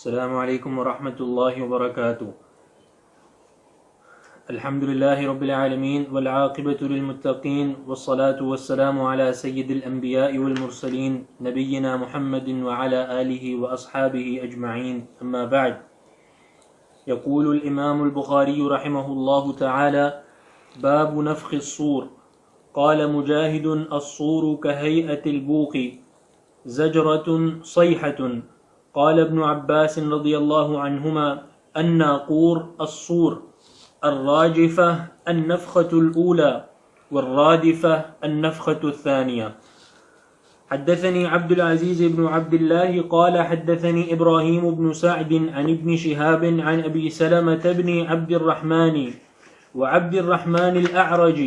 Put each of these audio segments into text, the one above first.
السلام علیکم ورحمۃ اللہ وبرکاتہ۔ الحمد للہ رب العالمین والعاقبۃ للمتقین والصلاة والسلام علی سید الانبیاء والمرسلین نبینا محمد وعلی آلہ واصحابہ اجمعین، اما بعد۔ یقول الامام البخاری رحمہ اللہ تعالی: باب نفخ الصور۔ قال مجاہد: الصور كهيئة البوق زجرة صيحة۔ قال ابن عباس رضی اللہ عنہما: الناقور الصور، الراجفة النفخة الأولى والرادفة النفخة الثانية۔ حدثني عبد العزيز بن عبد الله قال حدثني إبراهيم بن سعد عن ابن شهاب عن أبي سلمة بن عبد الرحمن وعبد الرحمن الأعرج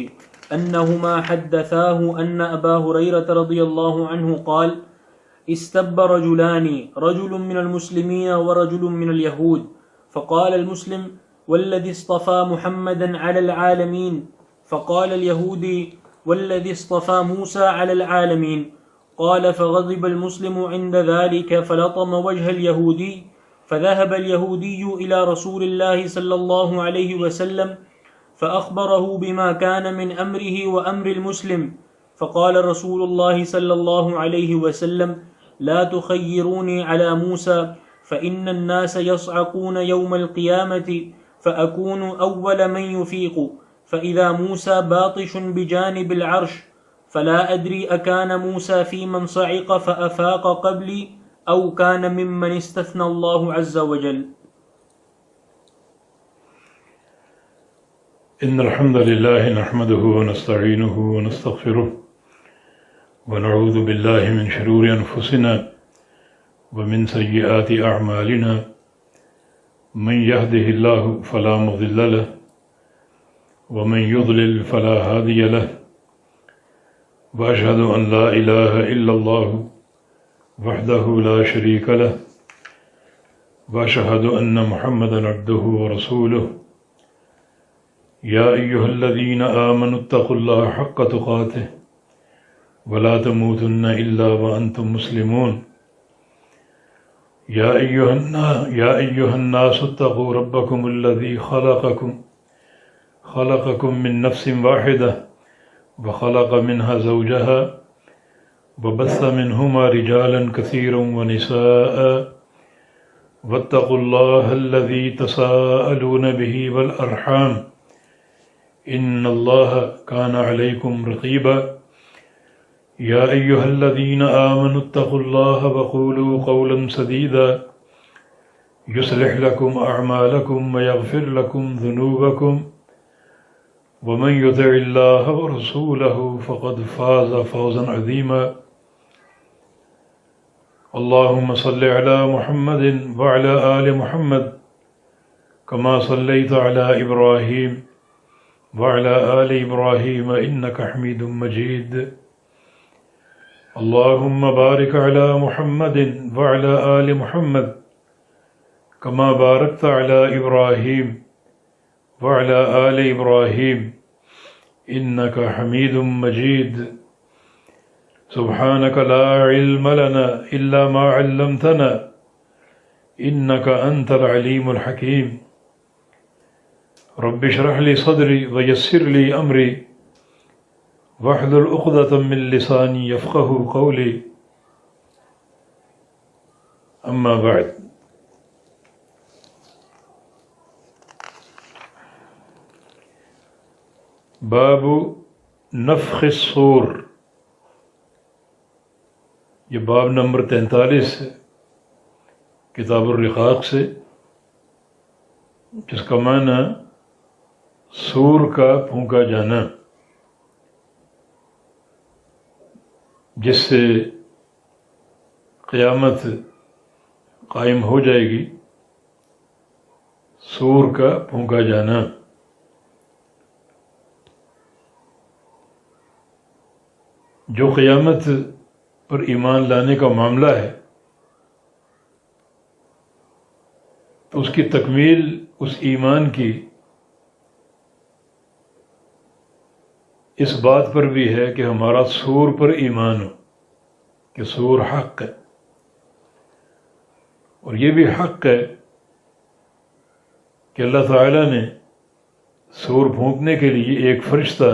أنهما حدثاه أن أبا هريرة رضي الله عنه قال: استب رجلان، رجل من المسلمين ورجل من اليهود، فقال المسلم: والذي اصطفى محمدا على العالمين، فقال اليهودي: والذي اصطفى موسى على العالمين، قال فغضب المسلم عند ذلك فلطم وجه اليهودي، فذهب اليهودي إلى رسول الله صلى الله عليه وسلم فأخبره بما كان من أمره وأمر المسلم، فقال رسول الله صلى الله عليه وسلم: لا تخيروني على موسى فإن الناس يصعقون يوم القيامة فأكون أول من يفيق، فإذا موسى باطش بجانب العرش فلا أدري أكان موسى في من صعق فأفاق قبلي أو كان ممن استثنى الله عز وجل۔ إن الحمد لله نحمده ونستعينه ونستغفره ونعوذ بالله من شرور أنفسنا ومن سيئات أعمالنا، من يهده الله فلا مضل له ومن يضلل فلا هادي له، وأشهد أن لا إله إلا الله وحده لا شريك له، وأشهد أن محمدا عبده ورسوله۔ يا أيها الذين آمنوا اتقوا الله حق تقاته ولا تموتن إلا وأنتم مسلمون۔ يا أيها الناس اتقوا ربكم الذي خلقكم من نفس واحدة وخلق منها زوجها وبث منهما رجالا كثيرا ونساء، واتقوا الله الذي تساءلون به والأرحام، إن الله كان عليكم رقيبا۔ يا أيها الذين آمنوا اتقوا الله وقولوا قولا سديدا يصلح لكم أعمالكم ويغفر لكم ذنوبكم، ومن يطع الله ورسوله فقد فاز فوزا عظيما۔ اللهم صل على محمد وعلى آل محمد كما صليت على إبراهيم وعلى آل إبراهيم إنك حميد مجيد۔ اللهم بارك على محمد وعلى آل محمد كما باركت على إبراهيم وعلى آل إبراهيم إنك حميد مجيد۔ سبحانك لا علم لنا إلا ما علمتنا إنك أنت العليم الحكيم۔ رب اشرح لي صدري ويسر لي أمري واحلل عقدة من لساني يفقهوا قولي، أما بعد۔ باب نفخ الصور، یہ باب نمبر 43 ہے کتاب الرقاق سے، جس کا معنی سور کا پھونکا جانا، جس سے قیامت قائم ہو جائے گی، سور کا پھونکا جانا۔ جو قیامت پر ایمان لانے کا معاملہ ہے، تو اس کی تکمیل اس ایمان کی اس بات پر بھی ہے کہ ہمارا سور پر ایمان ہو کہ سور حق ہے، اور یہ بھی حق ہے کہ اللہ تعالیٰ نے سور پھونکنے کے لیے ایک فرشتہ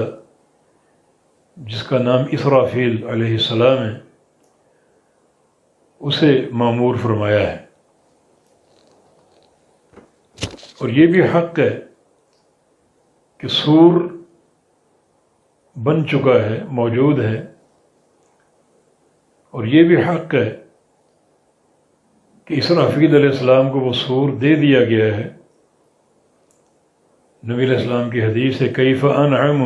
جس کا نام اسرافیل علیہ السلام ہے اسے مامور فرمایا ہے۔ اور یہ بھی حق ہے کہ سور بن چکا ہے، موجود ہے، اور یہ بھی حق ہے کہ اسرافیل علیہ السلام کو وہ سور دے دیا گیا ہے۔ نبی علیہ السلام کی حدیث ہے کیف انعم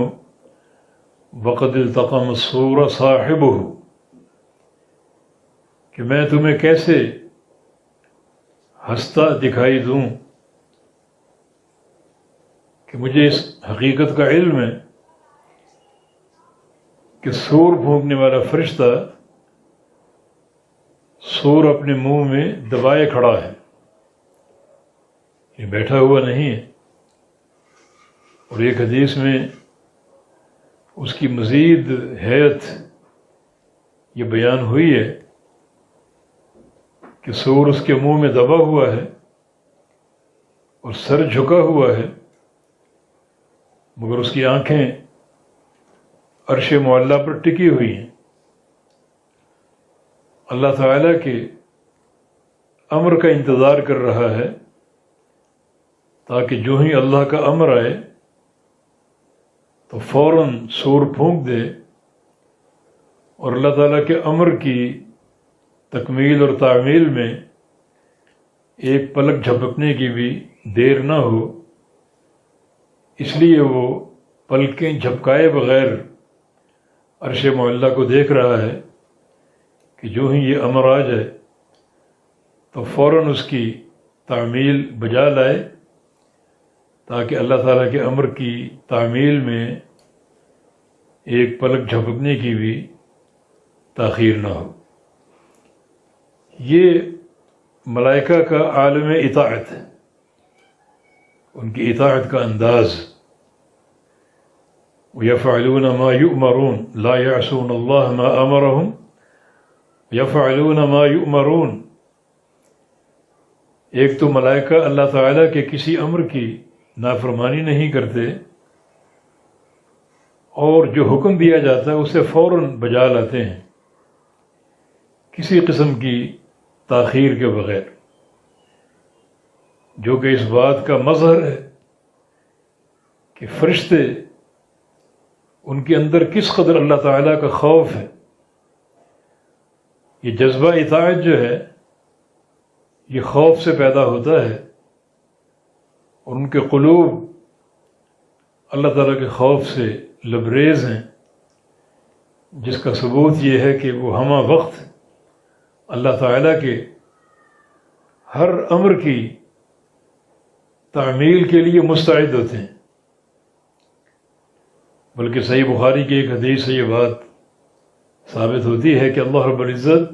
وقد التقم السور صاحبہ، کہ میں تمہیں کیسے ہنستا دکھائی دوں کہ مجھے اس حقیقت کا علم ہے کہ سور پھونکنے والا فرشتہ سور اپنے منہ میں دبائے کھڑا ہے، یہ بیٹھا ہوا نہیں ہے۔ اور ایک حدیث میں اس کی مزید حیت یہ بیان ہوئی ہے کہ سور اس کے منہ میں دبا ہوا ہے اور سر جھکا ہوا ہے، مگر اس کی آنکھیں عرش معلی پر ٹکی ہوئی ہیں۔ اللہ تعالیٰ کے امر کا انتظار کر رہا ہے تاکہ جو ہی اللہ کا امر آئے تو فوراً سور پھونک دے اور اللہ تعالیٰ کے امر کی تکمیل اور تعمیل میں ایک پلک جھپکنے کی بھی دیر نہ ہو، اس لیے وہ پلکیں جھپکائے بغیر عرش معلی کو دیکھ رہا ہے کہ جو ہی یہ امر آ جائے تو فوراً اس کی تعمیل بجا لائے تاکہ اللہ تعالیٰ کے امر کی تعمیل میں ایک پلک جھپکنے کی بھی تاخیر نہ ہو۔ یہ ملائکہ کا عالم اطاعت ہے، ان کی اطاعت کا انداز۔ وَيَفْعَلُونَ مَا يُؤْمَرُونَ لَا يَعْصُونَ اللَّهَ مَا أَمَرَهُمْ يَفْعَلُونَ مَا يُؤْمَرُونَ۔ ایک تو ملائکہ اللہ تعالیٰ کے کسی امر کی نافرمانی نہیں کرتے اور جو حکم دیا جاتا ہے اسے فوراً بجا لاتے ہیں کسی قسم کی تاخیر کے بغیر، جو کہ اس بات کا مظہر ہے کہ فرشتے ان کے اندر کس قدر اللہ تعالیٰ کا خوف ہے۔ یہ جذبہ اطاعت جو ہے یہ خوف سے پیدا ہوتا ہے، اور ان کے قلوب اللہ تعالیٰ کے خوف سے لبریز ہیں، جس کا ثبوت یہ ہے کہ وہ ہمہ وقت اللہ تعالیٰ کے ہر امر کی تعمیل کے لیے مستعد ہوتے ہیں۔ بلکہ صحیح بخاری کی ایک حدیث سے یہ بات ثابت ہوتی ہے کہ اللہ رب العزت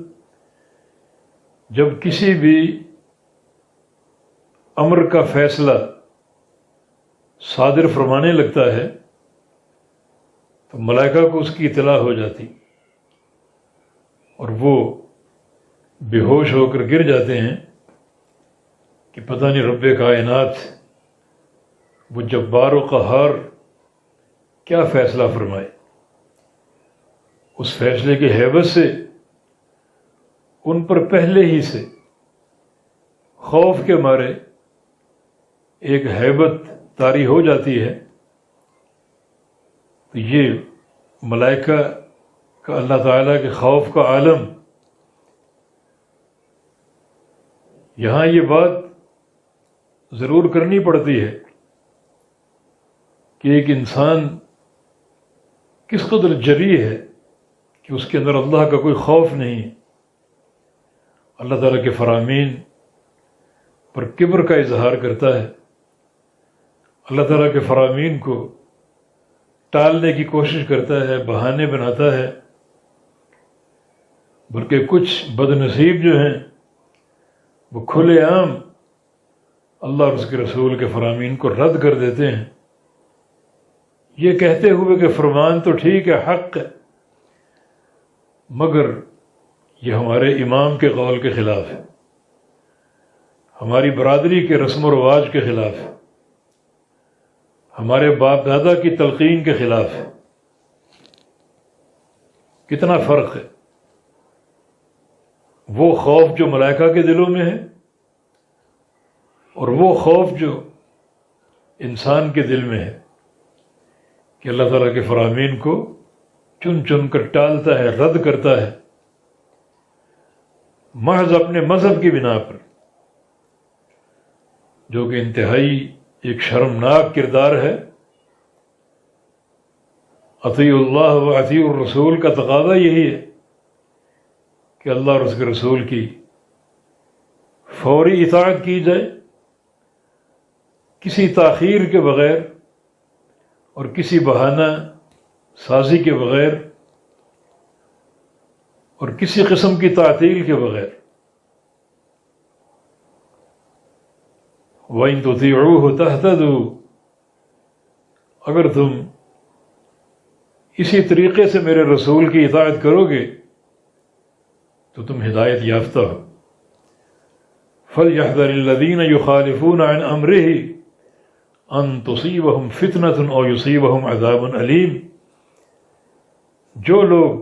جب کسی بھی امر کا فیصلہ صادر فرمانے لگتا ہے تو ملائکہ کو اس کی اطلاع ہو جاتی اور وہ بے ہوش ہو کر گر جاتے ہیں کہ پتہ نہیں رب کائنات وہ جبار و قہار کیا فیصلہ فرمائے۔ اس فیصلے کی ہیبت سے ان پر پہلے ہی سے خوف کے مارے ایک ہیبت طاری ہو جاتی ہے۔ تو یہ ملائکہ کا اللہ تعالیٰ کے خوف کا عالم، یہاں یہ بات ضرور کرنی پڑتی ہے کہ ایک انسان کس قدر جری ہے کہ اس کے اندر اللہ کا کوئی خوف نہیں ہے، اللہ تعالیٰ کے فرامین پر کبر کا اظہار کرتا ہے، اللہ تعالیٰ کے فرامین کو ٹالنے کی کوشش کرتا ہے، بہانے بناتا ہے۔ بلکہ کچھ بد نصیب جو ہیں وہ کھلے عام اللہ اور اس کے رسول کے فرامین کو رد کر دیتے ہیں، یہ کہتے ہوئے کہ فرمان تو ٹھیک ہے، حق ہے، مگر یہ ہمارے امام کے قول کے خلاف ہے، ہماری برادری کے رسم و رواج کے خلاف ہے، ہمارے باپ دادا کی تلقین کے خلاف ہے۔ کتنا فرق ہے وہ خوف جو ملائکہ کے دلوں میں ہے اور وہ خوف جو انسان کے دل میں ہے کہ اللہ تعالیٰ کے فرامین کو چن چن کر ٹالتا ہے، رد کرتا ہے، محض اپنے مذہب کی بنا پر، جو کہ انتہائی ایک شرمناک کردار ہے۔ اطیعوا اللہ و اطیعوا الرسول کا تقاضا یہی ہے کہ اللہ اور اس کے رسول کی فوری اطاعت کی جائے، کسی تاخیر کے بغیر اور کسی بہانہ سازی کے بغیر اور کسی قسم کی تعطیل کے بغیر۔ وَإِن تُطِيعُوهُ تَهْتَدُوا، اگر تم اسی طریقے سے میرے رسول کی اطاعت کرو گے تو تم ہدایت یافتہ ہو۔ فَلْيَحْذَرِ الَّذِينَ يُخَالِفُونَ عَنْ أَمْرِهِ أَن تُصِيبَهُمْ فِتْنَةٌ أَوْ يُصِيبَهُمْ عَذَابٌ أَلِيمٌ، جو لوگ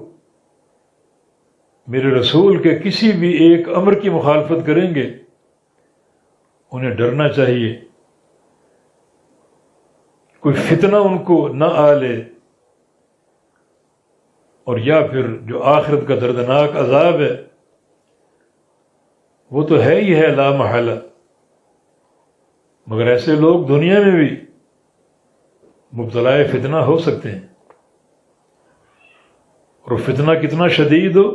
میرے رسول کے کسی بھی ایک امر کی مخالفت کریں گے انہیں ڈرنا چاہیے کوئی فتنہ ان کو نہ آ لے، اور یا پھر جو آخرت کا دردناک عذاب ہے وہ تو ہے ہی ہے لا محالہ، مگر ایسے لوگ دنیا میں بھی مبتلا فتنہ ہو سکتے ہیں، اور فتنہ کتنا شدید ہو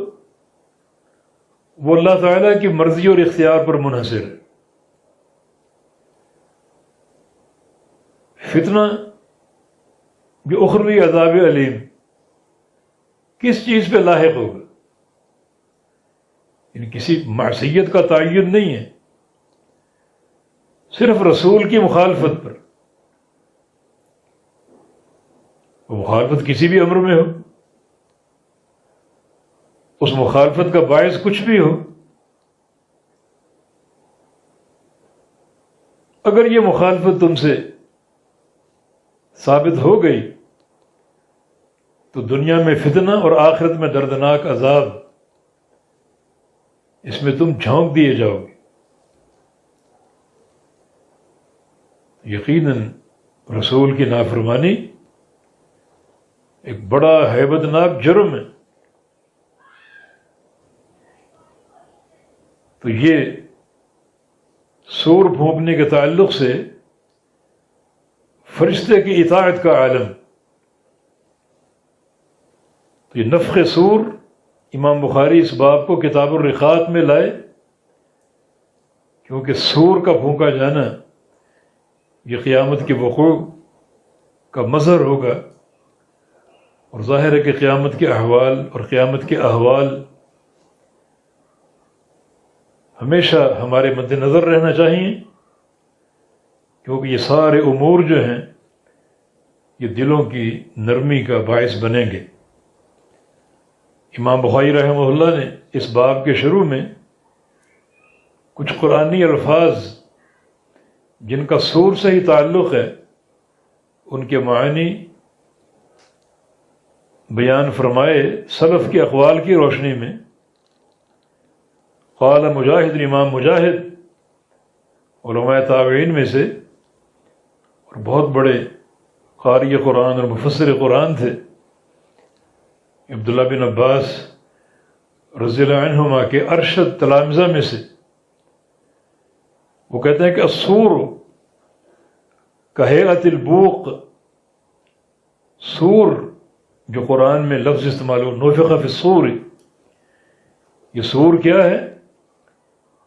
وہ اللہ تعالیٰ کی مرضی اور اختیار پر منحصر ہے۔ فتنہ جو اخروی عذاب علیم کس چیز پہ لاحق ہوگا، یعنی کسی معصیت کا تعین نہیں ہے، صرف رسول کی مخالفت پر۔ وہ مخالفت کسی بھی امر میں ہو، اس مخالفت کا باعث کچھ بھی ہو، اگر یہ مخالفت تم سے ثابت ہو گئی تو دنیا میں فتنہ اور آخرت میں دردناک عذاب، اس میں تم جھونک دیے جاؤ گے۔ یقیناً رسول کی نافرمانی ایک بڑا ہیبت ناک جرم ہے۔ تو یہ سور پھونکنے کے تعلق سے فرشتے کی اطاعت کا عالم، تو یہ نفخ سور امام بخاری اس باب کو کتاب الرقاق میں لائے، کیونکہ سور کا پھونکا جانا یہ قیامت کے وقوع کا مظہر ہوگا، اور ظاہر ہے کہ قیامت کے احوال اور قیامت کے احوال ہمیشہ ہمارے مد نظر رہنا چاہیے، کیونکہ یہ سارے امور جو ہیں یہ دلوں کی نرمی کا باعث بنیں گے۔ امام بخاری رحمہ اللہ نے اس باب کے شروع میں کچھ قرآنی الفاظ جن کا سور سے ہی تعلق ہے ان کے معنی بیان فرمائے سلف کے اقوال کی روشنی میں۔ قال مجاہد، امام مجاہد علماء تابعین میں سے اور بہت بڑے قاری قرآن اور مفسر قرآن تھے، عبداللہ بن عباس رضی اللہ عنہما کے ارشد تلامذہ میں سے، وہ کہتے ہیں کہ السور کہیئت البوق، سور جو قرآن میں لفظ استعمال ہو، نفخ فی الصور، یہ سور کیا ہے؟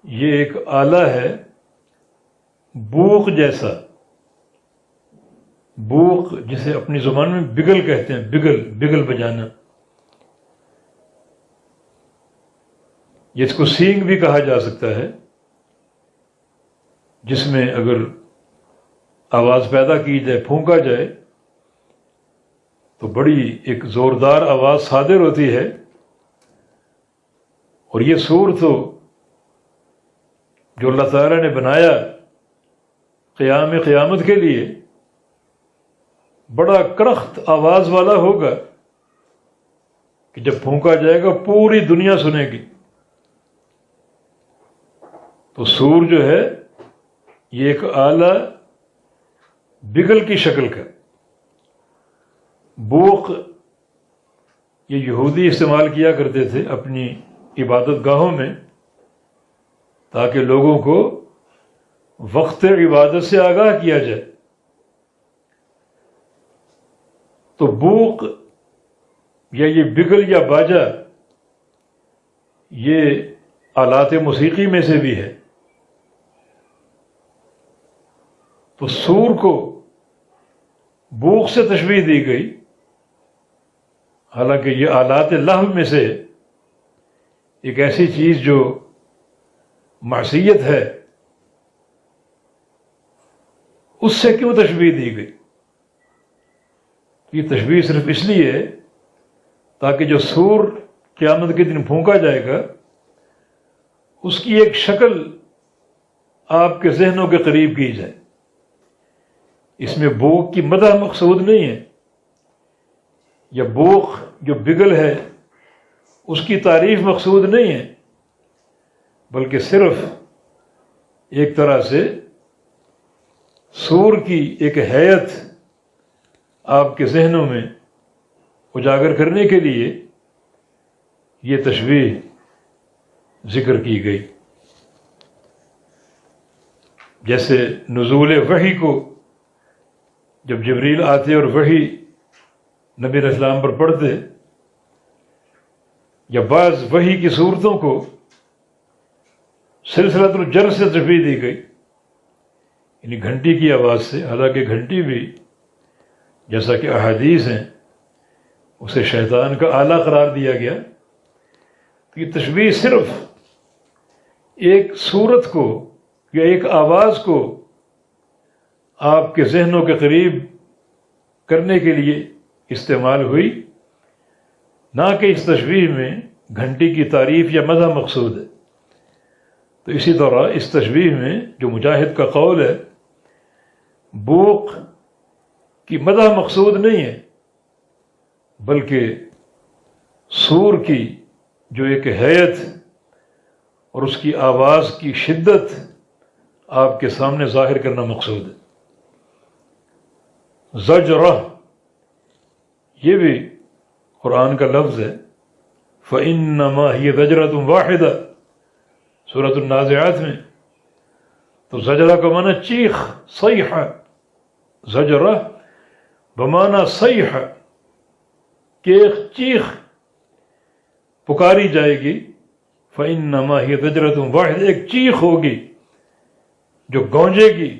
یہ ایک آلہ ہے بوق جیسا، بوق جسے اپنی زبان میں بگل کہتے ہیں، بگل بجانا، اس کو سینگ بھی کہا جا سکتا ہے، جس میں اگر آواز پیدا کی جائے، پھونکا جائے تو بڑی ایک زوردار آواز صادر ہوتی ہے، اور یہ سور تو جو اللہ تعالیٰ نے بنایا قیامت کے لیے، بڑا کرخت آواز والا ہوگا کہ جب پھونکا جائے گا پوری دنیا سنے گی۔ تو سور جو ہے یہ ایک آلہ بگل کی شکل کا، بوق یہ یہودی استعمال کیا کرتے تھے اپنی عبادت گاہوں میں تاکہ لوگوں کو وقت عبادت سے آگاہ کیا جائے۔ تو بوق یا یہ بگل یا باجا یہ آلات موسیقی میں سے بھی ہے۔ تو سور کو بوق سے تشبیہ دی گئی، حالانکہ یہ آلات لہو میں سے ایک ایسی چیز جو معصیت ہے، اس سے کیوں تشبیہ دی گئی؟ یہ تشبیہ صرف اس لیے ہے تاکہ جو سور قیامت کے دن پھونکا جائے گا اس کی ایک شکل آپ کے ذہنوں کے قریب کی جائے۔ اس میں بوق کی مدح مقصود نہیں ہے، یا بوق جو بگل ہے اس کی تعریف مقصود نہیں ہے، بلکہ صرف ایک طرح سے سور کی ایک ہیئت آپ کے ذہنوں میں اجاگر کرنے کے لیے یہ تشبیہ ذکر کی گئی۔ جیسے نزول وحی کو جب جبریل آتے اور وحی نبی علیہ السلام پر پڑھتے، یا بعض وحی کی صورتوں کو سلسلۃ الجرس سے تشبیہ دی گئی، یعنی گھنٹی کی آواز سے، حالانکہ گھنٹی بھی جیسا کہ احادیث ہیں اسے شیطان کا آلہ قرار دیا گیا۔ تو یہ تشبیہ صرف ایک صورت کو یا ایک آواز کو آپ کے ذہنوں کے قریب کرنے کے لیے استعمال ہوئی، نہ کہ اس تشبیہ میں گھنٹی کی تعریف یا مدح مقصود ہے۔ تو اسی طرح اس تشبیہ میں جو مجاہد کا قول ہے، بوق کی مدح مقصود نہیں ہے، بلکہ سور کی جو ایک ہیئت اور اس کی آواز کی شدت آپ کے سامنے ظاہر کرنا مقصود ہے۔ زجرہ یہ بھی قرآن کا لفظ ہے، فَإِنَّمَا هِيَ زَجْرَةٌ وَاحِدَةٌ سورۃ النازعات میں۔ تو زجرہ کا معنی چیخ، صیحہ، زجرہ بمعنی صیحہ کہ ایک چیخ پکاری جائے گی، فَإِنَّمَا هِيَ زَجْرَةٌ وَاحِدَةٌ ایک چیخ ہوگی جو گونجے گی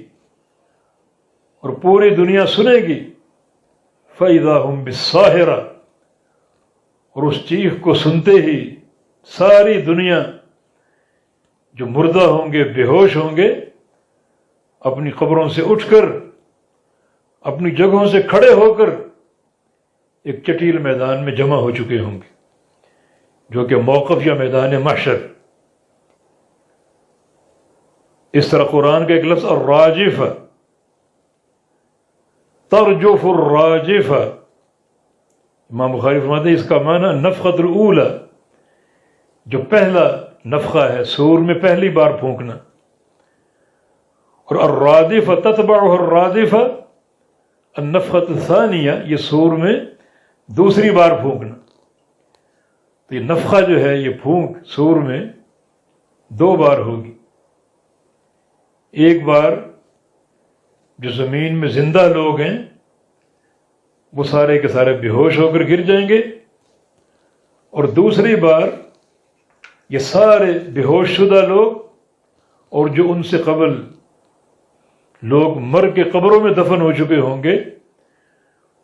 اور پوری دنیا سنے گی، فَإِذَا هُمْ بِالسَّاهِرَةِ اور اس چیخ کو سنتے ہی ساری دنیا جو مردہ ہوں گے، بے ہوش ہوں گے، اپنی قبروں سے اٹھ کر، اپنی جگہوں سے کھڑے ہو کر ایک چٹیل میدان میں جمع ہو چکے ہوں گے، جو کہ موقف یا میدان محشر۔ اس طرح قرآن کا ایک لفظ الراجفہ، ترجف الراجفہ، امام بخاری فرماتے ہیں اس کا معنی نفخۃ الاولی، جو پہلا نفخہ ہے سور میں پہلی بار پھونکنا، اور الرادفہ تتبعہ الرادفہ النفخۃ الثانیہ، یہ سور میں دوسری بار پھونکنا۔ تو یہ نفخہ جو ہے، یہ پھونک سور میں دو بار ہوگی۔ ایک بار جو زمین میں زندہ لوگ ہیں وہ سارے کے سارے بے ہوش ہو کر گر جائیں گے، اور دوسری بار یہ سارے بے ہوش شدہ لوگ اور جو ان سے قبل لوگ مر کے قبروں میں دفن ہو چکے ہوں گے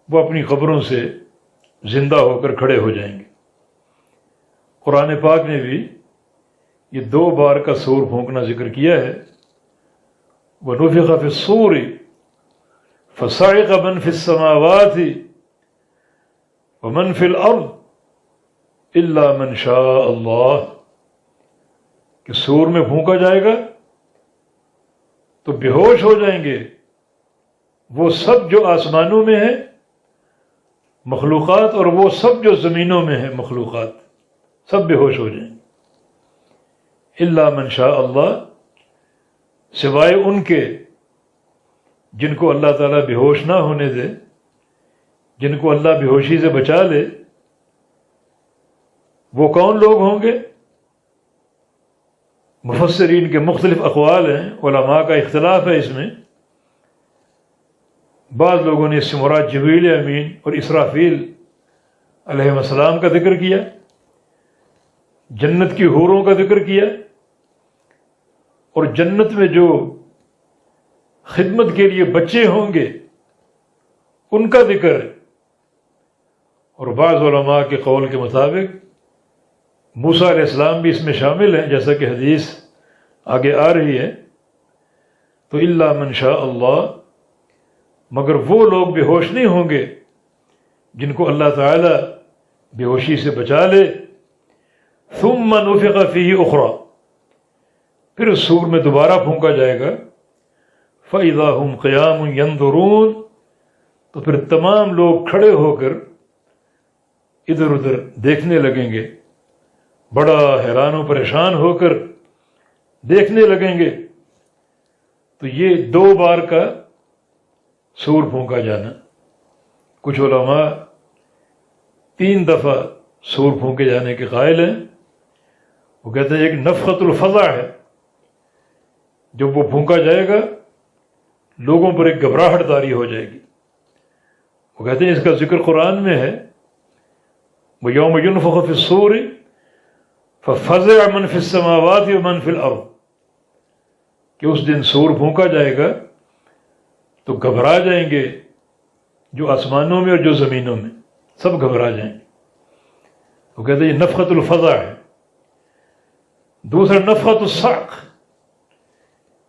وہ اپنی قبروں سے زندہ ہو کر کھڑے ہو جائیں گے۔ قرآن پاک نے بھی یہ دو بار کا سور پھونکنا ذکر کیا ہے، وَنُفِخَ فِي الصُّورِ فَصَعِقَ مَنْ فِي السَّمَاوَاتِ وَمَنْ فِي الْأَرْضِ إِلَّا مَنْ شَاءَ اللَّهُ کہ سور میں پھونکا جائے گا تو بے ہوش ہو جائیں گے وہ سب جو آسمانوں میں ہے مخلوقات، اور وہ سب جو زمینوں میں ہے مخلوقات، سب بے ہوش ہو جائیں گے، الا من شاء اللہ، سوائے ان کے جن کو اللہ تعالیٰ بے ہوش نہ ہونے دے، جن کو اللہ بے ہوشی سے بچا لے۔ وہ کون لوگ ہوں گے؟ مفسرین کے مختلف اقوال ہیں، علماء کا اختلاف ہے اس میں۔ بعض لوگوں نے اس سے مراد جبریل امین اور اسرافیل علیہ السلام کا ذکر کیا، جنت کی حوروں کا ذکر کیا، اور جنت میں جو خدمت کے لیے بچے ہوں گے ان کا ذکر ہے۔ اور بعض علماء کے قول کے مطابق موسیٰ علیہ السلام بھی اس میں شامل ہیں، جیسا کہ حدیث آگے آ رہی ہے۔ تو الا من شاء اللہ، مگر وہ لوگ بے ہوش نہیں ہوں گے جن کو اللہ تعالیٰ بے ہوشی سے بچا لے۔ ثم نفخ فیہ اخری، پھر اس سور میں دوبارہ پھونکا جائے گا۔ فاذا هم قیام ینظرون، تو پھر تمام لوگ کھڑے ہو کر ادھر ادھر دیکھنے لگیں گے، بڑا حیران و پریشان ہو کر دیکھنے لگیں گے۔ تو یہ 2 بار کا سور پھونکا جانا۔ کچھ علماء 3 دفعہ سور پھونکے جانے کے قائل ہیں۔ وہ کہتے ہیں ایک نفخۃ الفزع ہے، جب وہ پھونکا جائے گا لوگوں پر ایک گھبراہٹ طاری ہو جائے گی۔ وہ کہتے ہیں اس کا ذکر قرآن میں ہے، وَيَوْمَ يُنفَخُ فِي الصُّورِ فَفَزِعَ مَنْ فِي السَّمَاوَاتِ وَمَنْ فِي الْأَرْضِ، کہ اس دن سور پھونکا جائے گا تو گھبرا جائیں گے جو آسمانوں میں اور جو زمینوں میں، سب گھبرا جائیں گے۔ وہ کہتے ہیں یہ نفخۃ الفزع ہے۔ دوسرا نفخۃ الصعق،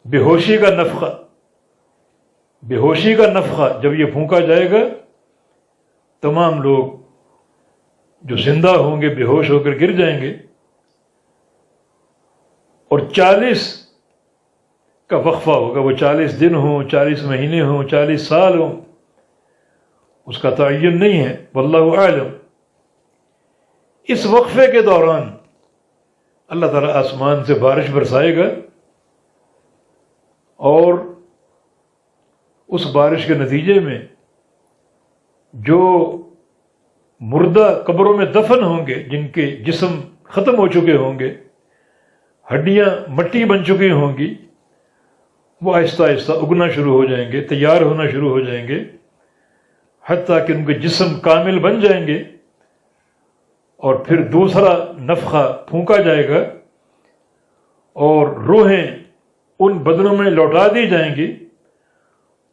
بے ہوشی کا نفخہ۔ بے ہوشی کا نفخہ جب یہ پھونکا جائے گا تمام لوگ جو زندہ ہوں گے بے ہوش ہو کر گر جائیں گے، اور 40 کا وقفہ ہوگا۔ وہ 40 دن ہوں، 40 مہینے ہوں، 40 سال ہوں، اس کا تعین نہیں ہے، واللہ اعلم۔ اس وقفے کے دوران اللہ تعالیٰ آسمان سے بارش برسائے گا، اور اس بارش کے نتیجے میں جو مردہ قبروں میں دفن ہوں گے، جن کے جسم ختم ہو چکے ہوں گے، ہڈیاں مٹی بن چکی ہوں گی، وہ آہستہ آہستہ اگنا شروع ہو جائیں گے، تیار ہونا شروع ہو جائیں گے، حتیٰ کہ ان کے جسم کامل بن جائیں گے۔ اور پھر دوسرا نفخہ پھونکا جائے گا اور روحیں ان بدنوں میں لوٹا دی جائیں گی،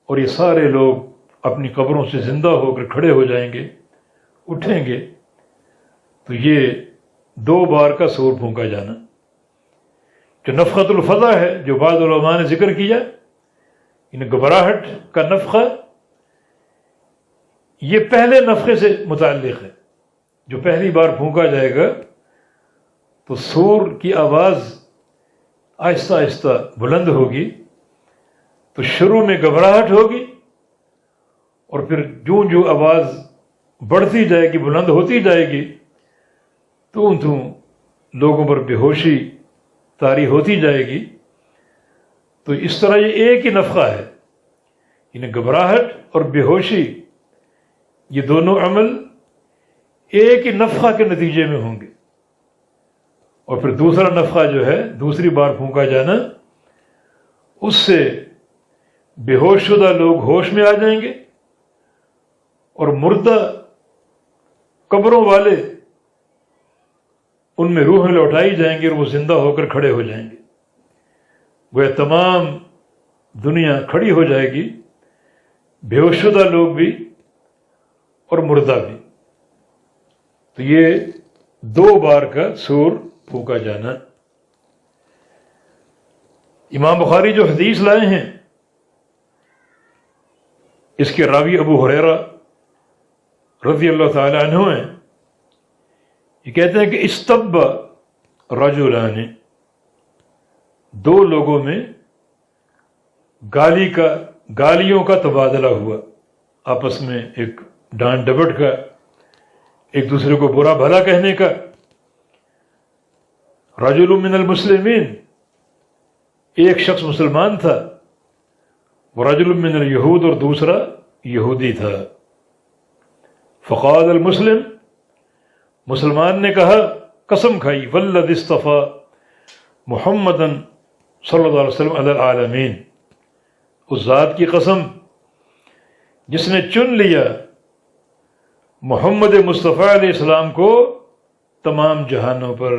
اور یہ سارے لوگ اپنی قبروں سے زندہ ہو کر کھڑے ہو جائیں گے، اٹھیں گے۔ تو یہ 2 بار کا سور پھونکا جانا، جو نفخۃ الفزع ہے، جو بعض علماء نے ذکر کیا، ان گھبراہٹ کا نفخہ، یہ پہلے نفخے سے متعلق ہے۔ جو پہلی بار پھونکا جائے گا تو سور کی آواز آہستہ آہستہ بلند ہوگی، تو شروع میں گھبراہٹ ہوگی، اور پھر جوں جو آواز بڑھتی جائے گی، بلند ہوتی جائے گی، تو لوگوں پر بے ہوشی طاری ہوتی جائے گی۔ تو اس طرح یہ ایک ہی نفخہ ہے، یعنی گھبراہٹ اور بے ہوشی، یہ دونوں عمل ایک ہی نفخہ کے نتیجے میں ہوں گے۔ اور پھر دوسرا نفخہ جو ہے، دوسری بار پھونکا جانا، اس سے بے ہوش شدہ لوگ ہوش میں آ جائیں گے، اور مردہ قبروں والے ان میں روحیں لوٹائی جائیں گی، اور وہ زندہ ہو کر کھڑے ہو جائیں گے۔ وہ تمام دنیا کھڑی ہو جائے گی، بے ہوش شدہ لوگ بھی اور مردہ بھی۔ تو یہ 2 بار کا سور پھونکا جانا۔ امام بخاری جو حدیث لائے ہیں، اس کے راوی ابو ہریرہ رضی اللہ تعالی عنہ ہیں۔ یہ کہتے ہیں کہ استب رجلان، 2 لوگوں میں گالیوں کا تبادلہ ہوا، آپس میں ایک ڈانٹ ڈپٹ کا، ایک دوسرے کو برا بھلا کہنے کا۔ رجل من المسلمین، ایک شخص مسلمان تھا، ورجل من الیہود، اور دوسرا یہودی تھا۔ فقال المسلم، مسلمان نے کہا، قسم کھائی، والذی اصطفی محمدا صلی اللہ علیہ وسلم علی العالمین، اس ذات کی قسم جس نے چن لیا محمد مصطفیٰ علیہ السلام کو تمام جہانوں پر،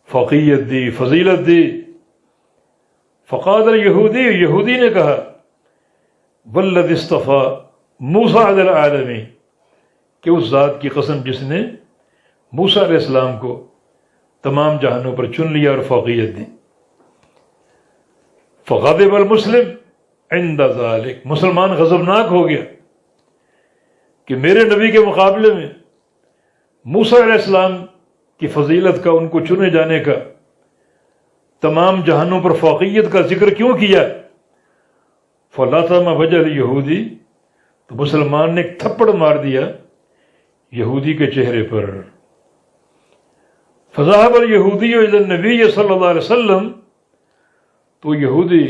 فوقیت دی، فضیلت دی۔ فقال الیہودی، یہودی نے کہا، والذی اصطفی موسیٰ علی العالمین، کہ اس ذات کی قسم جس نے موسیٰ علیہ السلام کو تمام جہانوں پر چن لیا اور فوقیت دی۔ فغضب المسلم عند ذلك، مسلمان غضبناک ہو گیا کہ میرے نبی کے مقابلے میں موسیٰ علیہ السلام کی فضیلت کا، ان کو چنے جانے کا، تمام جہانوں پر فوقیت کا ذکر کیوں کیا؟ فلطم وجہ الیہودی، تو مسلمان نے ایک تھپڑ مار دیا یہودی کے چہرے پر۔ فذهب الیہودی الی النبی صلی اللہ علیہ وسلم، تو یہودی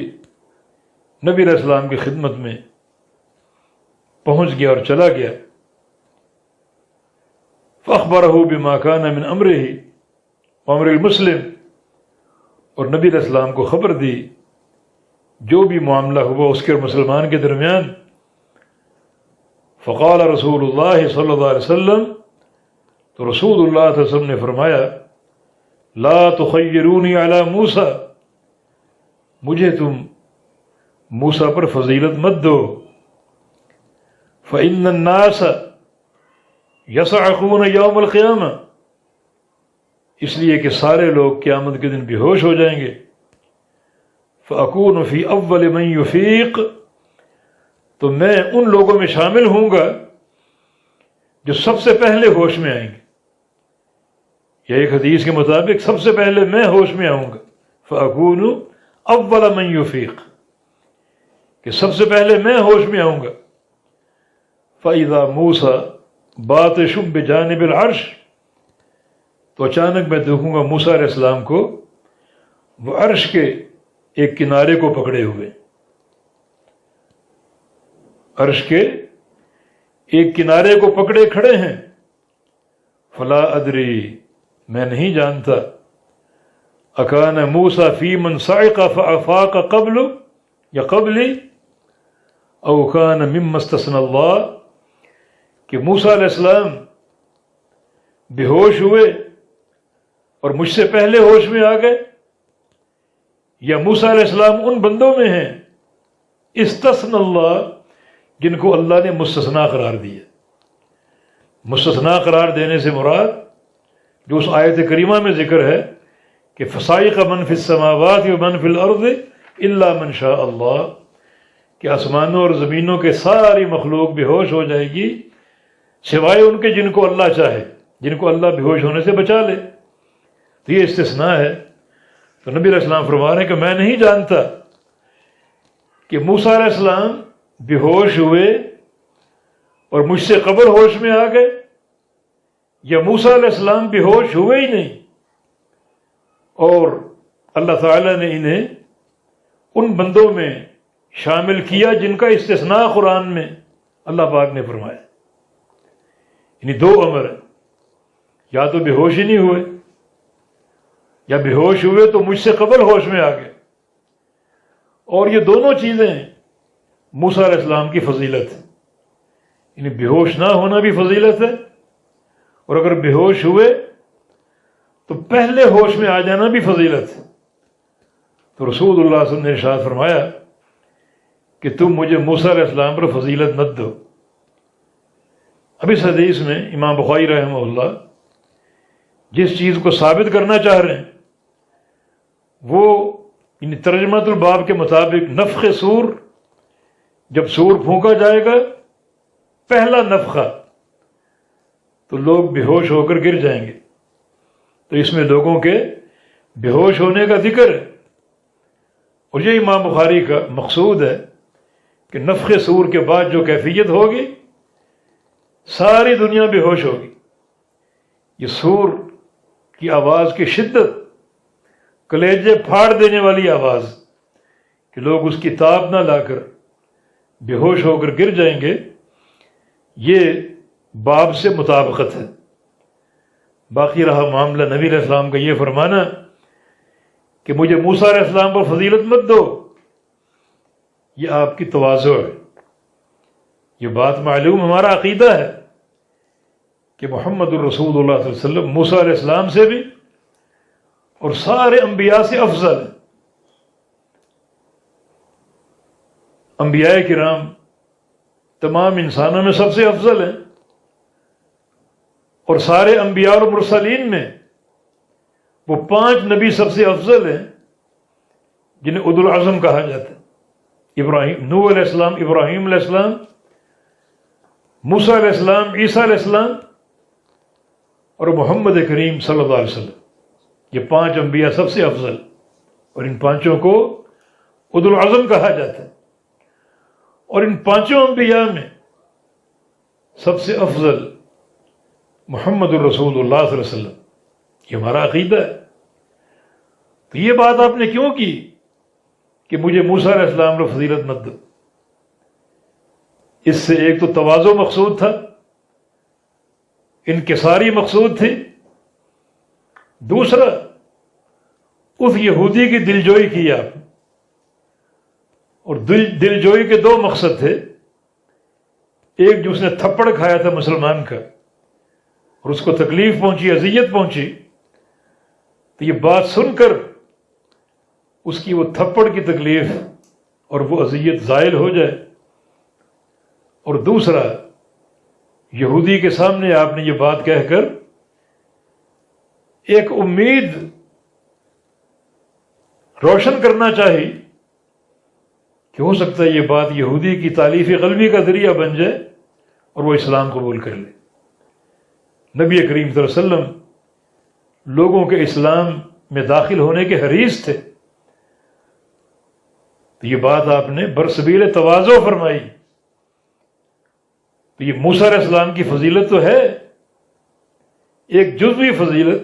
نبی علیہ السلام کی خدمت میں پہنچ گیا اور چلا گیا۔ فاخبرہ بما کان من امرہ وامر المسلم، اور نبی علیہ السلام کو خبر دی جو بھی معاملہ ہوا اس کے اور مسلمان کے درمیان۔ فقال رسول اللہ صلی اللہ علیہ وسلم، تو رسول اللہ صلی اللہ علیہ وسلم نے فرمایا، لا تخیرونی علی موسیٰ، مجھے تم موسیٰ پر فضیلت مت دو۔ فإن الناس یصعقون یوم القیامہ، اس لیے کہ سارے لوگ قیامت کے دن بے ہوش ہو جائیں گے۔ فأکون فی اول من یفیق، تو میں ان لوگوں میں شامل ہوں گا جو سب سے پہلے ہوش میں آئیں گے۔ یا ایک حدیث کے مطابق سب سے پہلے میں ہوش میں آؤں گا۔ فأکون اول من یفیق، کہ سب سے پہلے میں ہوش میں آؤں گا۔ فإذا موسیٰ باطش بجانب العرش، تو اچانک میں دیکھوں گا موسیٰ علیہ السلام کو وہ عرش کے ایک کنارے کو پکڑے ہوئے، عرش کے ایک کنارے کو پکڑے کھڑے ہیں۔ فلا ادری، میں نہیں جانتا، اکان موسیٰ فی من صعق فافاق قبل یا قبلی، او کان مما استثنى اللہ، کہ موسیٰ علیہ السلام بے ہوش ہوئے اور مجھ سے پہلے ہوش میں آ گئے، یا موسیٰ علیہ السلام ان بندوں میں ہیں استثنى اللہ جن کو اللہ نے مستثنا قرار دیا۔ مستثنا قرار دینے سے مراد جو اس آیت کریمہ میں ذکر ہے کہ فصائق من فی السماوات ومن فی الارض الا من شاء اللہ، کہ آسمانوں اور زمینوں کے ساری مخلوق بے ہوش ہو جائے گی سوائے ان کے جن کو اللہ چاہے، جن کو اللہ بے ہوش ہونے سے بچا لے۔ تو یہ استثناء ہے۔ تو نبی علیہ السلام فرما رہے ہیں کہ میں نہیں جانتا کہ موسیٰ علیہ السلام بے ہوش ہوئے اور مجھ سے قبل ہوش میں آ گئے، یا موسیٰ علیہ السلام بے ہوش ہوئے ہی نہیں اور اللہ تعالیٰ نے انہیں ان بندوں میں شامل کیا جن کا استثناء قرآن میں اللہ پاک نے فرمایا۔ یعنی دو امر ہیں، یا تو بے ہوش ہی نہیں ہوئے، یا بے ہوش ہوئے تو مجھ سے قبل ہوش میں آ گئے، اور یہ دونوں چیزیں موسیٰ علیہ السلام کی فضیلت ہے۔ یعنی بے ہوش نہ ہونا بھی فضیلت ہے، اور اگر بے ہوش ہوئے تو پہلے ہوش میں آ جانا بھی فضیلت ہے۔ تو رسول اللہ صلی اللہ علیہ وسلم نے ارشاد فرمایا کہ تم مجھے موسیٰ علیہ السلام پر فضیلت مت دو۔ اب اس حدیث میں امام بخاری رحمہ اللہ جس چیز کو ثابت کرنا چاہ رہے ہیں وہ یعنی ترجمۃ الباب کے مطابق نفخ صور، جب صور پھونکا جائے گا پہلا نفخہ تو لوگ بے ہوش ہو کر گر جائیں گے، تو اس میں لوگوں کے بے ہوش ہونے کا ذکر ہے۔ اور یہ امام بخاری کا مقصود ہے کہ نفخ صور کے بعد جو کیفیت ہوگی ساری دنیا بے ہوش ہوگی. یہ صور کی آواز کی شدت، کلیجے پھاڑ دینے والی آواز کہ لوگ اس کی تاب نہ لا کر بے ہوش ہو کر گر جائیں گے، یہ باب سے مطابقت ہے. باقی رہا معاملہ نبی علیہ السلام کا یہ فرمانا کہ مجھے موسیٰ علیہ السلام پر فضیلت مت دو، یہ آپ کی تواضع ہے. یہ بات معلوم ہمارا عقیدہ ہے کہ محمد الرسول اللہ صلی اللہ علیہ وسلم موسیٰ علیہ السلام سے بھی اور سارے انبیاء سے افضل ہیں. انبیاء کرام تمام انسانوں میں سب سے افضل ہیں، اور سارے انبیاء اور مرسلین میں وہ 5 نبی سب سے افضل ہیں جنہیں اولو العزم کہا جاتا ہے. ابراہیم، نوح علیہ السلام، ابراہیم علیہ السلام، موسیٰ علیہ السلام، عیسیٰ علیہ السلام اور محمد کریم صلی اللہ علیہ وسلم. یہ 5 انبیاء سب سے افضل، اور ان 5 کو اولو العزم کہا جاتا ہے. اور ان 5 انبیاء میں سب سے افضل محمد الرسول اللہ صلی اللہ علیہ وسلم. یہ ہمارا عقیدہ ہے. تو یہ بات آپ نے کیوں کی کہ مجھے موسیٰ علیہ السلام کو فضیلت مت دو؟ اس سے ایک تو تواضع مقصود تھا، انکساری مقصود تھی. دوسرا، اس یہودی کی دلجوئی کی آپ نے، اور دلجوئی کے 2 مقصد تھے. ایک جو اس نے تھپڑ کھایا تھا مسلمان کا اور اس کو تکلیف پہنچی، اذیت پہنچی، تو یہ بات سن کر اس کی وہ تھپڑ کی تکلیف اور وہ اذیت زائل ہو جائے. اور دوسرا، یہودی کے سامنے آپ نے یہ بات کہہ کر ایک امید روشن کرنا چاہی کہ ہو سکتا ہے یہ بات یہودی کی تالیف قلبی کا ذریعہ بن جائے اور وہ اسلام قبول کر لے. نبی کریم صلی اللہ علیہ وسلم لوگوں کے اسلام میں داخل ہونے کے حریص تھے. تو یہ بات آپ نے برسبیل تواضع فرمائی. تو یہ موسیٰ علیہ السلام کی فضیلت تو ہے، ایک جزوی فضیلت.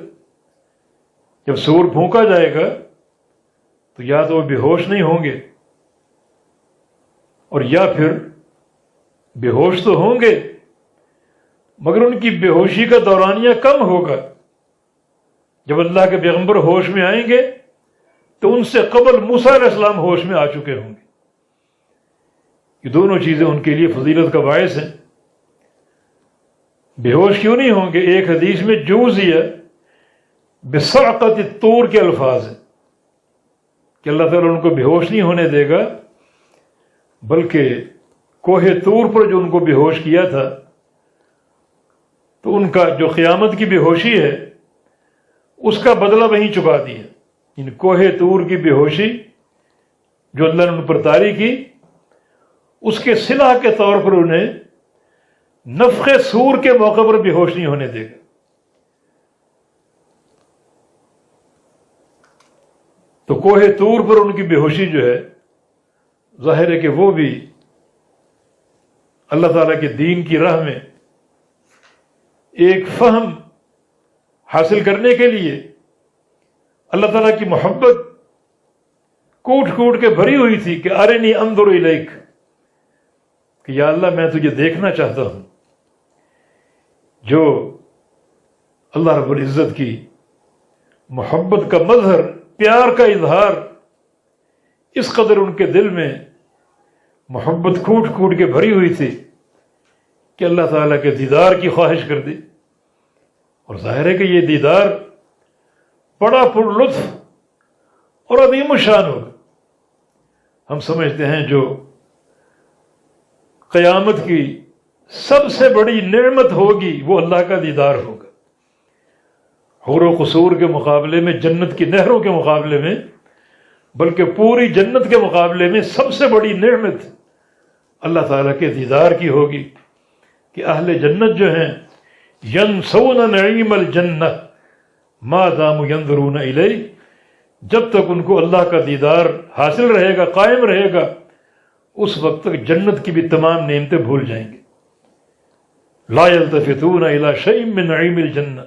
جب سور پھونکا جائے گا تو یا تو وہ بے ہوش نہیں ہوں گے، اور یا پھر بے ہوش تو ہوں گے مگر ان کی بے ہوشی کا دورانیہ کم ہوگا. جب اللہ کے پیغمبر ہوش میں آئیں گے تو ان سے قبل موسیٰ علیہ السلام ہوش میں آ چکے ہوں گے. یہ دونوں چیزیں ان کے لیے فضیلت کا باعث ہیں. بے ہوش کیوں نہیں ہوں گے؟ ایک حدیث میں جوزیہ بصعقۃ الطور کے الفاظ ہیں کہ اللہ تعالیٰ ان کو بے ہوش نہیں ہونے دے گا، بلکہ کوہ طور پر جو ان کو بے ہوش کیا تھا تو ان کا جو قیامت کی بے ہوشی ہے اس کا بدلہ وہیں چکا دیا. ان کوہ طور کی بے ہوشی جو اللہ نے ان پر طاری کی، اس کے صلح کے طور پر انہیں نفخ صور کے موقع پر بے ہوش نہیں ہونے دے گا. تو کوہ طور پر ان کی بے ہوشی جو ہے، ظاہر ہے کہ وہ بھی اللہ تعالیٰ کے دین کی راہ میں ایک فہم حاصل کرنے کے لیے اللہ تعالیٰ کی محبت کوٹ کوٹ کے بھری ہوئی تھی کہ ارنی انظر الیک، کہ یا اللہ میں تجھے دیکھنا چاہتا ہوں. جو اللہ رب العزت کی محبت کا مظہر، پیار کا اظہار، اس قدر ان کے دل میں محبت کوٹ کوٹ کے بھری ہوئی تھی کہ اللہ تعالیٰ کے دیدار کی خواہش کر دی. اور ظاہر ہے کہ یہ دیدار بڑا پر لطف اور عظیم الشان ہوگا. ہم سمجھتے ہیں جو قیامت کی سب سے بڑی نعمت ہوگی وہ اللہ کا دیدار ہوگا. حور و قصور کے مقابلے میں، جنت کی نہروں کے مقابلے میں، بلکہ پوری جنت کے مقابلے میں سب سے بڑی نعمت اللہ تعالیٰ کے دیدار کی ہوگی کہ اہل جنت جو ہیں ینسون نعیم الجنہ ما داموا ینظرون الیہ، جب تک ان کو اللہ کا دیدار حاصل رہے گا، قائم رہے گا، اس وقت تک جنت کی بھی تمام نعمتیں بھول جائیں گے۔ لا یلتفتون الی شیء من نعیم الجنہ،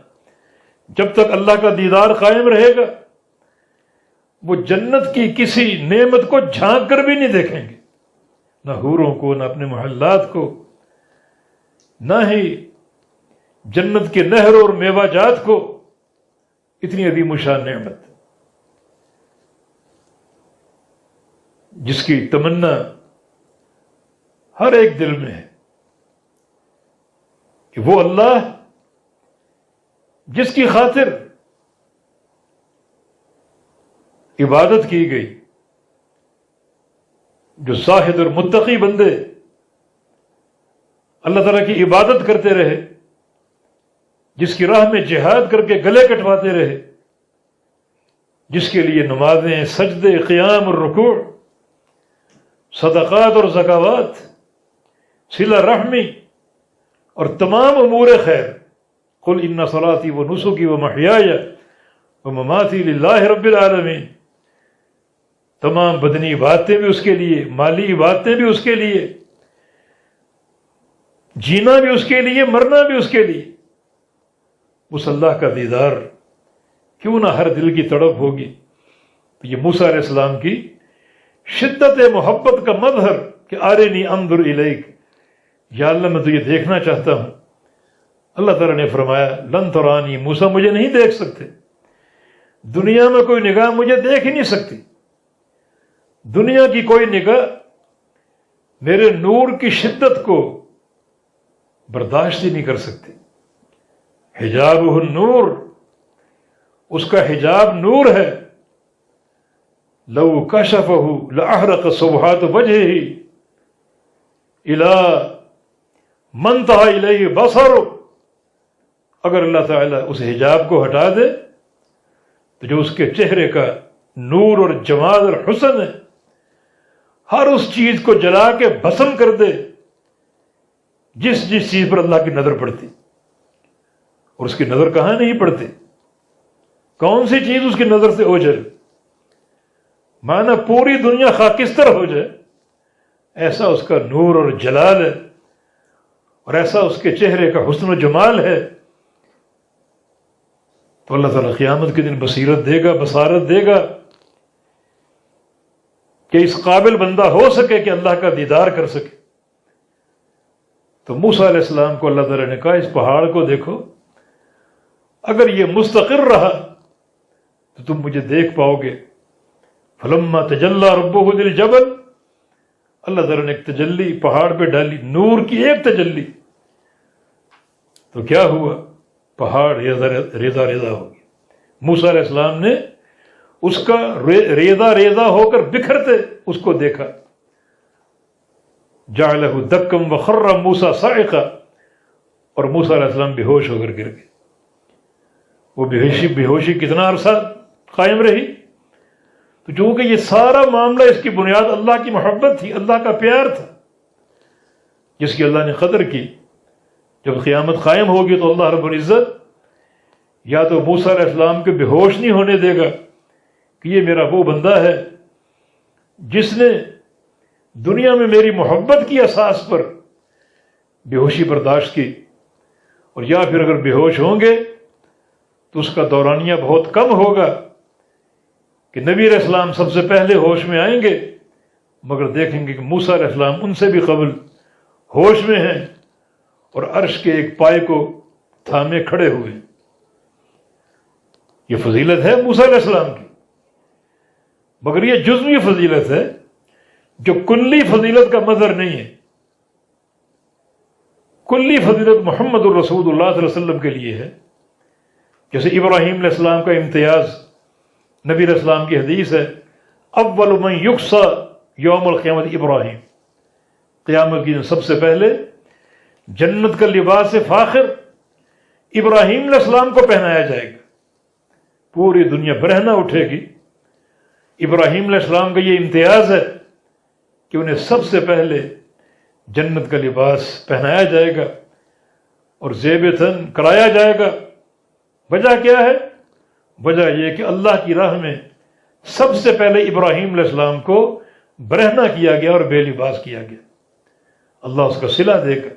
جب تک اللہ کا دیدار قائم رہے گا وہ جنت کی کسی نعمت کو جھانک کر بھی نہیں دیکھیں گے، نہ حوروں کو، نہ اپنے محلات کو، نہ ہی جنت کے نہروں اور میوہ جات کو۔ اتنی عظیم الشان نعمت جس کی تمنا ہر ایک دل میں ہے کہ وہ اللہ جس کی خاطر عبادت کی گئی، جو زاہد اور متقی بندے اللہ تعالیٰ کی عبادت کرتے رہے، جس کی راہ میں جہاد کر کے گلے کٹواتے رہے، جس کے لیے نمازیں، سجدے، قیام اور رکوع، صدقات اور زکوات، صلہ رحمی اور تمام امور خیر، قل ان صلاتی و نسکی و محیای و مماتی للہ رب العالمین، تمام بدنی عبادتیں بھی اس کے لیے، مالی عبادتیں بھی اس کے لیے، جینا بھی اس کے لیے، مرنا بھی اس کے لیے۔ اس اللہ کا دیدار کیوں نہ ہر دل کی تڑپ ہوگی؟ تو یہ موسیٰ علیہ السلام کی شدت محبت کا مظہر کہ ارنی انظر الیک، یا اللہ میں تجھے دیکھنا چاہتا ہوں۔ اللہ تعالیٰ نے فرمایا لن ترانی، موسیٰ مجھے نہیں دیکھ سکتے، دنیا میں کوئی نگاہ مجھے دیکھ ہی نہیں سکتی، دنیا کی کوئی نگاہ میرے نور کی شدت کو برداشت ہی نہیں کر سکتی۔ حجابہ النور، اس کا حجاب نور ہے۔ لو کشفہ لاحرق سبحات وجہہ الی من انتہی الیہ بصر، اگر اللہ تعالیٰ اس حجاب کو ہٹا دے تو جو اس کے چہرے کا نور اور جمال اور حسن ہے، ہر اس چیز کو جلا کے بھسم کر دے جس چیز پر اللہ کی نظر پڑتی، اور اس کی نظر کہاں نہیں پڑتی؟ کون سی چیز اس کی نظر سے اوجھل؟ مانا پوری دنیا خاکستر ہو جائے، ایسا اس کا نور اور جلال ہے، اور ایسا اس کے چہرے کا حسن و جمال ہے۔ تو اللہ تعالیٰ قیامت کے دن بصیرت دے گا، بصارت دے گا کہ اس قابل بندہ ہو سکے کہ اللہ کا دیدار کر سکے۔ تو موسیٰ علیہ السلام کو اللہ تعالیٰ نے کہا اس پہاڑ کو دیکھو، اگر یہ مستقر رہا تو تم مجھے دیکھ پاؤ گے۔ فلما تجلی ربہ للجبل، اللہ تعالیٰ نے ایک تجلی پہاڑ پہ ڈالی، نور کی ایک تجلی، تو کیا ہوا؟ پہاڑ ریزہ ریزہ ہو گیا۔ موسیٰ علیہ السلام نے اس کا ریزہ ریزہ ہو کر بکھرتے اس کو دیکھا۔ جعلہ دکم وخر موسیٰ صاعقا، اور موسیٰ علیہ السلام بے ہوش ہو کر گر گئے۔ وہ بے ہوشی کتنا عرصہ قائم رہی؟ تو چونکہ یہ سارا معاملہ اس کی بنیاد اللہ کی محبت تھی، اللہ کا پیار تھا، جس کی اللہ نے قدر کی۔ جب قیامت قائم ہوگی تو اللہ رب العزت یا تو موسیٰ علیہ السلام کو بے ہوش نہیں ہونے دے گا کہ یہ میرا وہ بندہ ہے جس نے دنیا میں میری محبت کی اساس پر بے ہوشی برداشت کی، اور یا پھر اگر بے ہوش ہوں گے تو اس کا دورانیہ بہت کم ہوگا کہ نبی علیہ السلام سب سے پہلے ہوش میں آئیں گے، مگر دیکھیں گے کہ موسیٰ علیہ السلام ان سے بھی قبل ہوش میں ہیں اور عرش کے ایک پائے کو تھامے کھڑے ہوئے۔ یہ فضیلت ہے موسیٰ علیہ السلام کی، مگر یہ جزوی فضیلت ہے جو کلی فضیلت کا مظہر نہیں ہے۔ کلی فضیلت محمد الرسول اللہ صلی اللہ علیہ وسلم کے لیے ہے، جیسے ابراہیم علیہ السلام کا امتیاز نبی علیہ السلام کی حدیث ہے، اول من یکسا یوم القیامت ابراہیم، قیامت کی سب سے پہلے جنت کا لباس فاخر ابراہیم علیہ السلام کو پہنایا جائے گا۔ پوری دنیا برہنہ اٹھے گی۔ ابراہیم علیہ السلام کا یہ امتیاز ہے کہ انہیں سب سے پہلے جنت کا لباس پہنایا جائے گا اور زیب تن کرایا جائے گا۔ وجہ کیا ہے؟ وجہ یہ کہ اللہ کی راہ میں سب سے پہلے ابراہیم علیہ السلام کو برہنہ کیا گیا اور بے لباس کیا گیا. اللہ اس کا صلہ دے گا.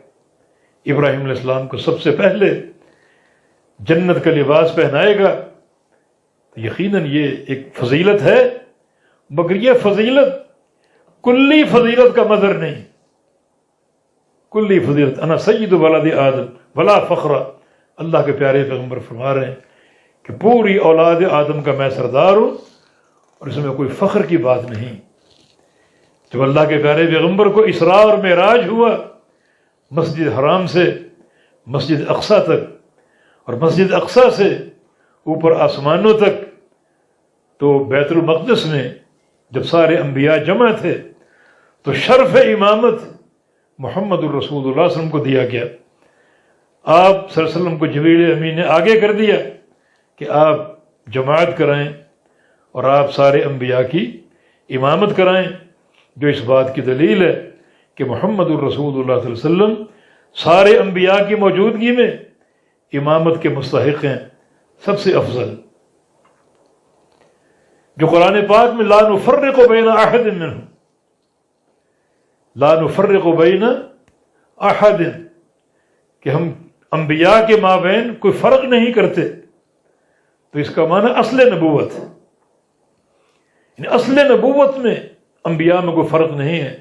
ابراہیم علیہ السلام کو سب سے پہلے جنت کا لباس پہنائے گا. تو یقیناً یہ ایک فضیلت ہے، مگر یہ فضیلت کلی فضیلت کا مظہر نہیں. کلی فضیلت انا سید ولد آدم ولا فخر. اللہ کے پیارے پیغمبر فرما رہے ہیں کہ پوری اولاد آدم کا میں سردار ہوں اور اس میں کوئی فخر کی بات نہیں. جب اللہ کے پیارے پیغمبر کو اسراء اور معراج ہوا مسجد حرام سے مسجد اقصیٰ تک اور مسجد اقصیٰ سے اوپر آسمانوں تک، تو بیت المقدس میں جب سارے انبیاء جمع تھے تو شرف امامت محمد الرسول اللہ صلی اللہ علیہ وسلم کو دیا گیا. آپ صلی اللہ علیہ وسلم کو جبریل امین نے آگے کر دیا کہ آپ جماعت کرائیں اور آپ سارے انبیاء کی امامت کرائیں، جو اس بات کی دلیل ہے کہ محمد الرسول اللہ صلی اللہ علیہ وسلم سارے انبیاء کی موجودگی میں امامت کے مستحق ہیں، سب سے افضل. جو قرآن پاک میں لا نفرق بین احد منہم، لا نفرق بین احد، کہ ہم انبیاء کے مابین کوئی فرق نہیں کرتے، تو اس کا معنی اصل نبوت، یعنی اصل نبوت میں انبیاء میں کوئی فرق نہیں ہے.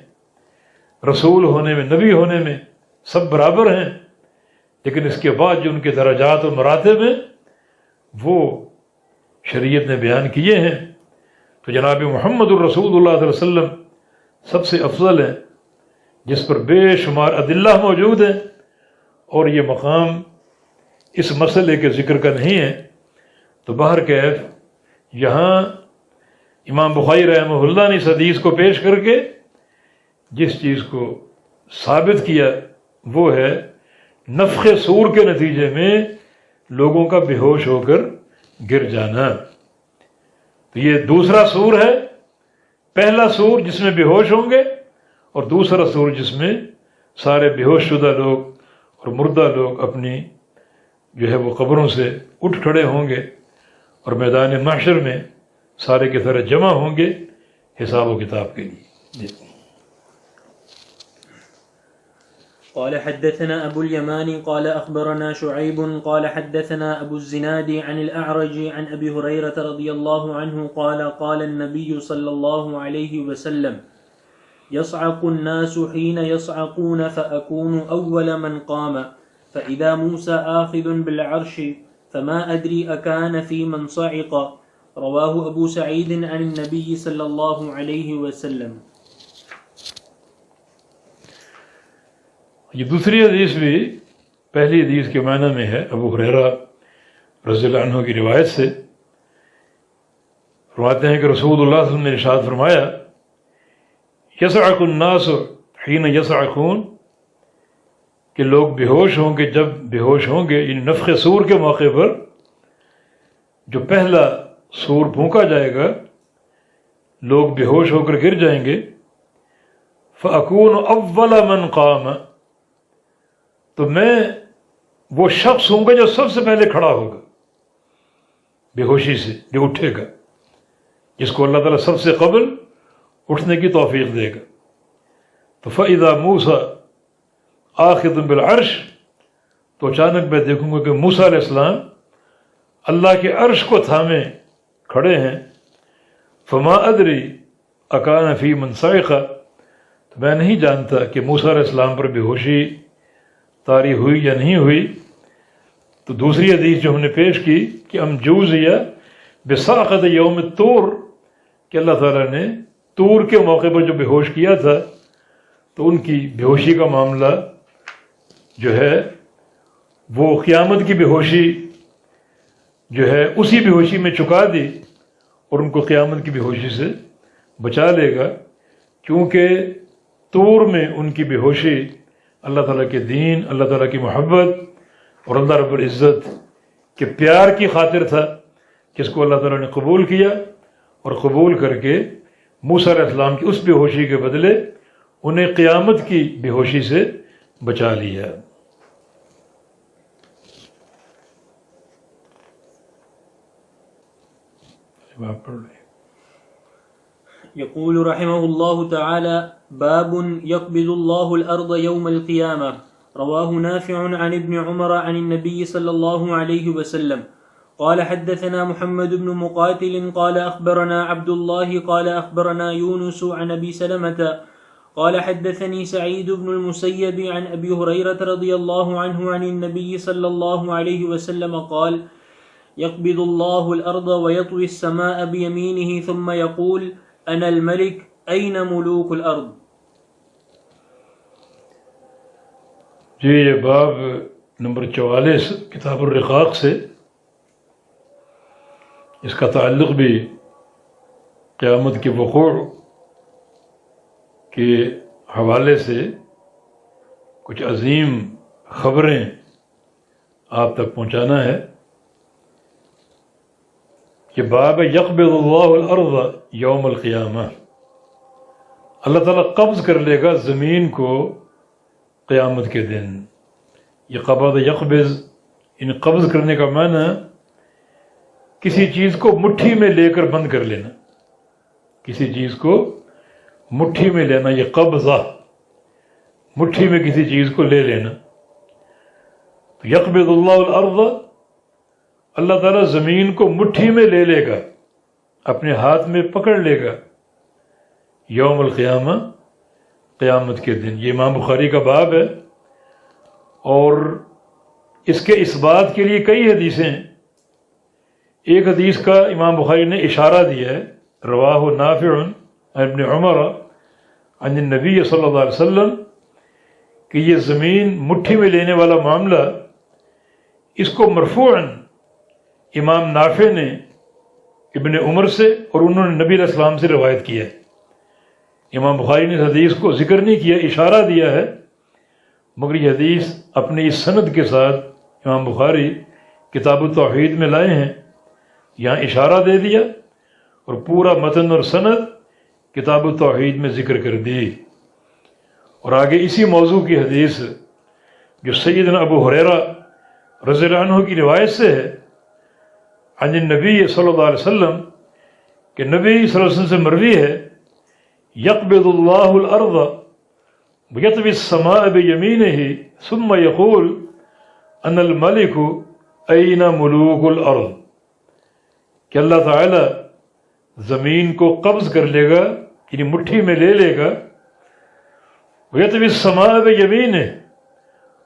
رسول ہونے میں، نبی ہونے میں سب برابر ہیں، لیکن اس کے بعد جو ان کے درجات و مراتب ہیں وہ شریعت نے بیان کیے ہیں. تو جناب محمد الرسول اللہ صلی اللہ علیہ وسلم سب سے افضل ہیں، جس پر بے شمار ادلہ موجود ہیں، اور یہ مقام اس مسئلے کے ذکر کا نہیں ہے. تو بہرکیف یہاں امام بخاری رحمہ اللہ نے اس حدیث کو پیش کر کے جس چیز کو ثابت کیا وہ ہے نفخ صور کے نتیجے میں لوگوں کا بے ہوش ہو کر گر جانا. تو یہ دوسرا سور ہے. پہلا سور جس میں بے ہوش ہوں گے، اور دوسرا سور جس میں سارے بے ہوش شدہ لوگ اور مردہ لوگ اپنی جو ہے وہ قبروں سے اٹھ کھڑے ہوں گے اور میدان محشر میں سارے کے سارے جمع ہوں گے حساب و کتاب کے لیے. قال حدثنا أبو اليمان قال أخبرنا شعيب قال حدثنا أبو الزناد عن الأعرج عن أبي هريرة رضي الله عنه قال قال النبي صلى الله عليه وسلم يصعق الناس حين يصعقون فأكون أول من قام فإذا موسى آخذ بالعرش فما أدري أكان في من صعق. رواه أبو سعيد عن النبي صلى الله عليه وسلم. یہ دوسری حدیث بھی پہلی حدیث کے معنی میں ہے. ابو ہریرہ رضی اللہ عنہ کی روایت سے فرماتے ہیں کہ رسول اللہ صلی اللہ علیہ وسلم نے ارشاد فرمایا یصعق الناس حین یصعقون، کہ لوگ بے ہوش ہوں گے جب بے ہوش ہوں گے، یعنی نفخ صور کے موقع پر جو پہلا سور پھونکا جائے گا لوگ بے ہوش ہو کر گر جائیں گے. فَأَكُونُ أَوَّلَ مَنْ قَامَ، تو میں وہ شخص ہوں گا جو سب سے پہلے کھڑا ہوگا بے ہوشی سے، جو اٹھے گا، جس کو اللہ تعالیٰ سب سے قبل اٹھنے کی توفیق دے گا. تو فَإِذَا مُوسَى آخذ بالعرش، تو اچانک میں دیکھوں گا کہ موسیٰ علیہ السلام اللہ کے عرش کو تھامے کھڑے ہیں. فما ادری اکان فی من صعق، تو میں نہیں جانتا کہ موسیٰ علیہ السلام پر بے ہوشی طاری ہوئی یا نہیں ہوئی. تو دوسری حدیث جو ہم نے پیش کی کہ امجوزیہ بساقت یوم طور، کہ اللہ تعالیٰ نے طور کے موقع پر جو بے ہوش کیا تھا تو ان کی بے ہوشی کا معاملہ جو ہے وہ قیامت کی بے ہوشی جو ہے اسی بے ہوشی میں چکا دی اور ان کو قیامت کی بے ہوشی سے بچا لے گا، کیونکہ طور میں ان کی بے ہوشی اللہ تعالیٰ کے دین، اللہ تعالیٰ کی محبت اور اللہ رب العزت کے پیار کی خاطر تھا، جس کو اللہ تعالیٰ نے قبول کیا اور قبول کر کے موسیٰ علیہ السلام کی اس بے ہوشی کے بدلے انہیں قیامت کی بے ہوشی سے بچا لیا. آپ پڑھ لیں. يقول رحمه الله تعالى: باب يقبض الله الأرض يوم القيامة. رواه نافع عن ابن عمر عن النبي صلى الله عليه وسلم قال: حدثنا محمد بن مقاتل قال أخبرنا عبد الله قال أخبرنا يونس عن أبي سلمة قال حدثني سعيد بن المسيب عن أبي هريرة رضي الله عنه عن النبي صلى الله عليه وسلم قال: يقبض الله الأرض ويطوي السماء بيمينه ثم يقول: أنا الملك أين ملوك الأرض. جی یہ باب نمبر 44 کتاب الرقاق سے، اس کا تعلق بھی قیامت کے وقوع کے حوالے سے کچھ عظیم خبریں آپ تک پہنچانا ہے۔ یہ باب یقبض اللہ الارض یوم القیامہ، اللہ تعالیٰ قبض کر لے گا زمین کو قیامت کے دن۔ یہ قبض یقبض، ان قبض کرنے کا معنی کسی چیز کو مٹھی میں لے کر بند کر لینا، کسی چیز کو مٹھی میں لینا، یہ قبضہ، مٹھی میں کسی چیز کو لے لینا۔ تو یقبض اللہ الارض، اللہ تعالیٰ زمین کو مٹھی میں لے لے گا، اپنے ہاتھ میں پکڑ لے گا یوم القیامہ، قیامت کے دن۔ یہ امام بخاری کا باب ہے، اور اس کے اس بات کے لیے کئی حدیثیں ہیں۔ ایک حدیث کا امام بخاری نے اشارہ دیا ہے، رواہ نافع عن ابن عمر عن النبی صلی اللہ علیہ وسلم، کہ یہ زمین مٹھی میں لینے والا معاملہ، اس کو مرفوعاً امام نافع نے ابن عمر سے، اور انہوں نے نبی علیہ السلام سے روایت کیا ہے۔ امام بخاری نے اس حدیث کو ذکر نہیں کیا، اشارہ دیا ہے، مگر یہ حدیث اپنی اس سند کے ساتھ امام بخاری کتاب التوحید میں لائے ہیں، یہاں اشارہ دے دیا اور پورا متن اور سند کتاب التوحید میں ذکر کر دی۔ اور آگے اسی موضوع کی حدیث جو سیدنا ابو ہریرہ رضی اللہ عنہ کی روایت سے ہے، عن النبی صلی اللہ علیہ وسلم، کہ نبی صلی اللہ علیہ وسلم سے مروی ہے: یقبض اللہ الارض ویطوی السماء بیمینہ ثم یقول انا الملک این ملوک الارض، کہ اللہ تعالی زمین کو قبض کر لے گا، یعنی مٹھی میں لے لے گا، ویطوی السماء بیمینہ،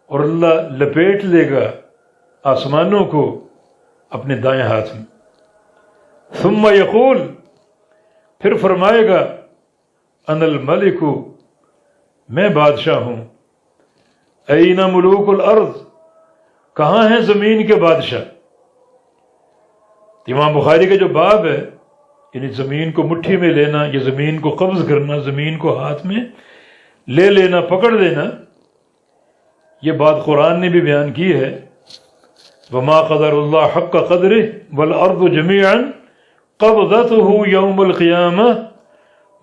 اور اللہ لپیٹ لے گا آسمانوں کو اپنے دائیں ہاتھ میں، ثم یقول، پھر فرمائے گا: انا الملک، میں بادشاہ ہوں، این ملوک الارض، کہاں ہیں زمین کے بادشاہ؟ امام بخاری کا جو باب ہے، یعنی زمین کو مٹھی میں لینا، یہ زمین کو قبض کرنا، زمین کو ہاتھ میں لے لینا، پکڑ لینا، یہ بات قرآن نے بھی بیان کی ہے: وما قدر اللہ حق قدرہ والارض جميعا قبضته یوم القیامہ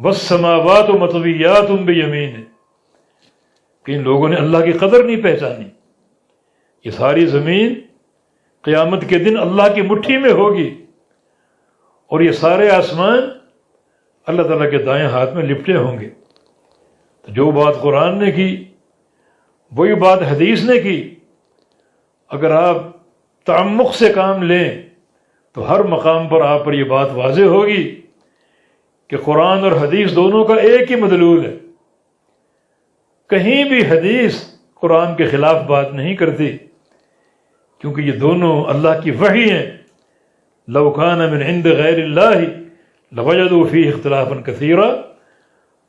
والسماوات مطویات بیمینہ، کہ ان لوگوں نے اللہ کی قدر نہیں پہچانی۔ یہ ساری زمین قیامت کے دن اللہ کی مٹھی میں ہوگی، اور یہ سارے آسمان اللہ تعالیٰ کے دائیں ہاتھ میں لپٹے ہوں گے۔ تو جو بات قرآن نے کی، وہی بات حدیث نے کی۔ اگر آپ تعمق سے کام لیں تو ہر مقام پر آپ پر یہ بات واضح ہوگی کہ قرآن اور حدیث دونوں کا ایک ہی مدلول ہے۔ کہیں بھی حدیث قرآن کے خلاف بات نہیں کرتی، کیونکہ یہ دونوں اللہ کی وحی ہیں۔ لو کان من عند غیر اللہ لوجدوا فیہ اختلافا کثیرا،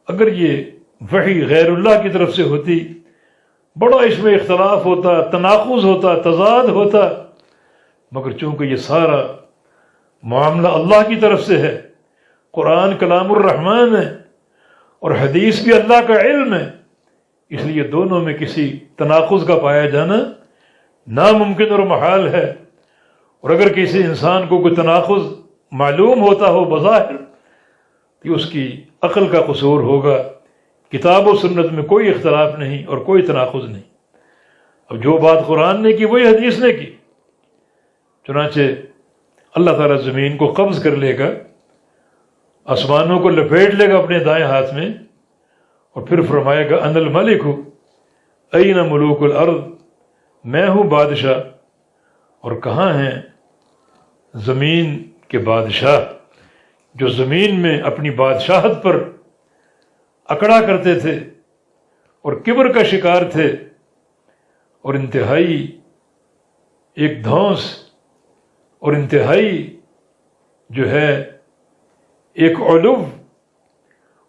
اگر یہ وحی غیر اللہ کی طرف سے ہوتی، بڑا اس میں اختلاف ہوتا، تناقض ہوتا، تضاد ہوتا، مگر چونکہ یہ سارا معاملہ اللہ کی طرف سے ہے، قرآن کلام الرحمن ہے اور حدیث بھی اللہ کا علم ہے، اس لیے دونوں میں کسی تناقض کا پایا جانا ناممکن اور محال ہے۔ اور اگر کسی انسان کو کوئی تناقض معلوم ہوتا ہو بظاہر، تو اس کی عقل کا قصور ہوگا۔ کتاب و سنت میں کوئی اختلاف نہیں اور کوئی تناقض نہیں۔ اب جو بات قرآن نے کی وہی حدیث نے کی۔ چنانچہ اللہ تعالیٰ زمین کو قبض کر لے گا، آسمانوں کو لپیٹ لے گا اپنے دائیں ہاتھ میں، اور پھر فرمائے گا انا الملک این ملوک الارض، میں ہوں بادشاہ، اور کہاں ہیں زمین کے بادشاہ جو زمین میں اپنی بادشاہت پر اکڑا کرتے تھے اور کبر کا شکار تھے، اور انتہائی ایک دھونس اور انتہائی جو ہے ایک علو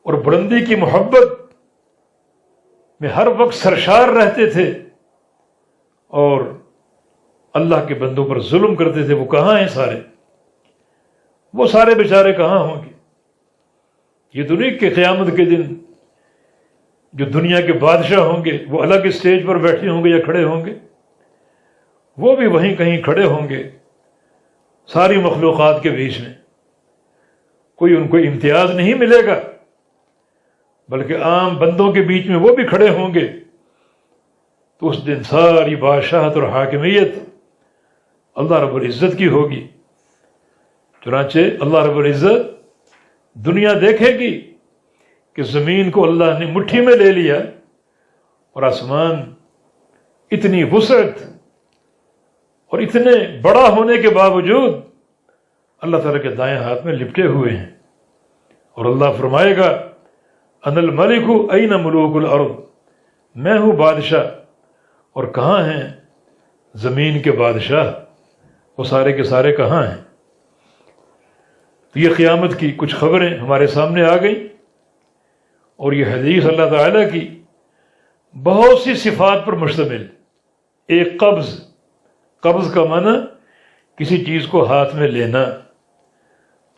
اور بلندی کی محبت میں ہر وقت سرشار رہتے تھے، اور اللہ کے بندوں پر ظلم کرتے تھے۔ وہ کہاں ہیں سارے؟ وہ سارے بیچارے کہاں ہوں گے؟ یہ تو نہیں کہ قیامت کے دن جو دنیا کے بادشاہ ہوں گے وہ الگ اسٹیج پر بیٹھے ہوں گے یا کھڑے ہوں گے، وہ بھی وہیں کہیں کھڑے ہوں گے ساری مخلوقات کے بیچ میں۔ کوئی ان کو امتیاز نہیں ملے گا، بلکہ عام بندوں کے بیچ میں وہ بھی کھڑے ہوں گے۔ تو اس دن ساری بادشاہت اور حاکمیت اللہ رب العزت کی ہوگی۔ چنانچہ اللہ رب العزت دنیا دیکھے گی کہ زمین کو اللہ نے مٹھی میں لے لیا، اور آسمان اتنی وسعت اور اتنے بڑا ہونے کے باوجود اللہ تعالیٰ کے دائیں ہاتھ میں لپٹے ہوئے ہیں۔ اور اللہ فرمائے گا انا الملک این ملوک الارض، میں ہوں بادشاہ، اور کہاں ہیں زمین کے بادشاہ؟ وہ سارے کے سارے کہاں ہیں؟ تو یہ قیامت کی کچھ خبریں ہمارے سامنے آ گئیں، اور یہ حدیث اللہ تعالیٰ کی بہت سی صفات پر مشتمل۔ ایک قبض کا معنی کسی چیز کو ہاتھ میں لینا،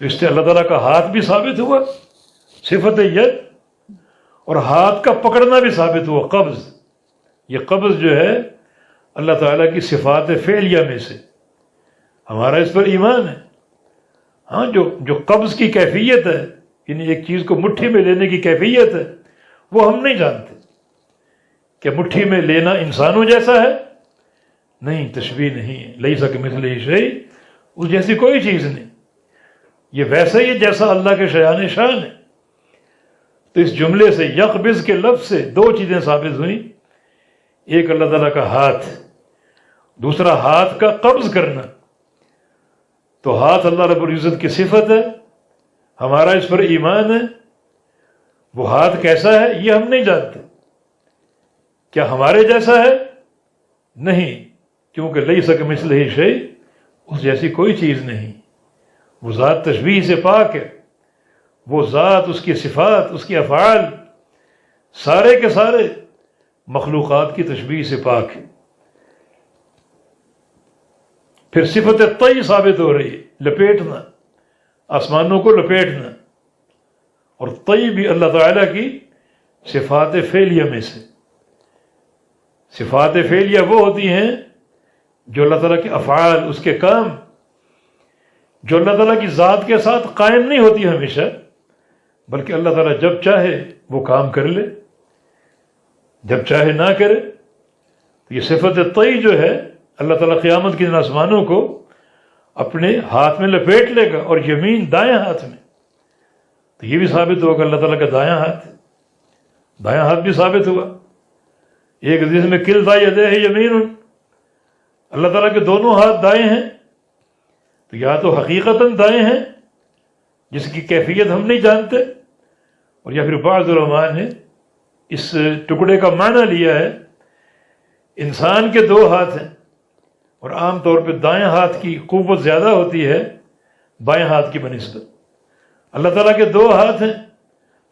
تو اس سے اللہ تعالیٰ کا ہاتھ بھی ثابت ہوا، صفت ید، اور ہاتھ کا پکڑنا بھی ثابت ہوا، قبض۔ یہ قبض جو ہے اللہ تعالیٰ کی صفات فعلیہ میں سے، ہمارا اس پر ایمان ہے۔ ہاں، جو قبض کی کیفیت ہے، یعنی ایک چیز کو مٹھی میں لینے کی کیفیت ہے، وہ ہم نہیں جانتے۔ کہ مٹھی میں لینا انسانوں جیسا ہے؟ نہیں، تشبیہ نہیں ہے، لیس کمثلہ شیء، اس جیسی کوئی چیز نہیں، یہ ویسا ہی ہے جیسا اللہ کے شایان شان ہے۔ تو اس جملے سے، یقبض کے لفظ سے، دو چیزیں ثابت ہوئیں۔ ایک اللہ تعالیٰ کا ہاتھ، دوسرا ہاتھ کا قبض کرنا۔ تو ہاتھ اللہ رب العزت کی صفت ہے، ہمارا اس پر ایمان ہے۔ وہ ہاتھ کیسا ہے یہ ہم نہیں جانتے، کیا ہمارے جیسا ہے؟ نہیں، کیونکہ لیس کمثلہ شیء، اس جیسی کوئی چیز نہیں۔ وہ ذات تشبیہ سے پاک ہے، وہ ذات، اس کی صفات، اس کی افعال، سارے کے سارے مخلوقات کی تشبیہ سے پاک ہے۔ پھر صفت طی ثابت ہو رہی ہے، لپیٹنا، آسمانوں کو لپیٹنا، اور طی بھی اللہ تعالیٰ کی صفات فعلیہ میں سے۔ صفات فعلیہ وہ ہوتی ہیں جو اللہ تعالیٰ کے افعال، اس کے کام، جو اللہ تعالیٰ کی ذات کے ساتھ قائم نہیں ہوتی ہمیشہ، بلکہ اللہ تعالیٰ جب چاہے وہ کام کر لے، جب چاہے نہ کرے۔ تو یہ صفت طی جو ہے، اللہ تعالیٰ قیامت کے دن آسمانوں کو اپنے ہاتھ میں لپیٹ لے گا، اور یمین دائیں ہاتھ میں۔ تو یہ بھی ثابت ہوگا اللہ تعالیٰ کا دایاں ہاتھ، دایاں ہاتھ بھی ثابت ہوا۔ ایک حدیث میں کلتا یدیہ یمین، اللہ تعالیٰ کے دونوں ہاتھ دائیں ہیں۔ تو یا تو حقیقتاً دائیں ہیں جس کی کیفیت ہم نہیں جانتے، اور یا پھر بعض علماء نے اس ٹکڑے کا معنی لیا ہے انسان کے دو ہاتھ ہیں، اور عام طور پہ دائیں ہاتھ کی قوت زیادہ ہوتی ہے بائیں ہاتھ کی بنسبت۔ اللہ تعالیٰ کے دو ہاتھ ہیں،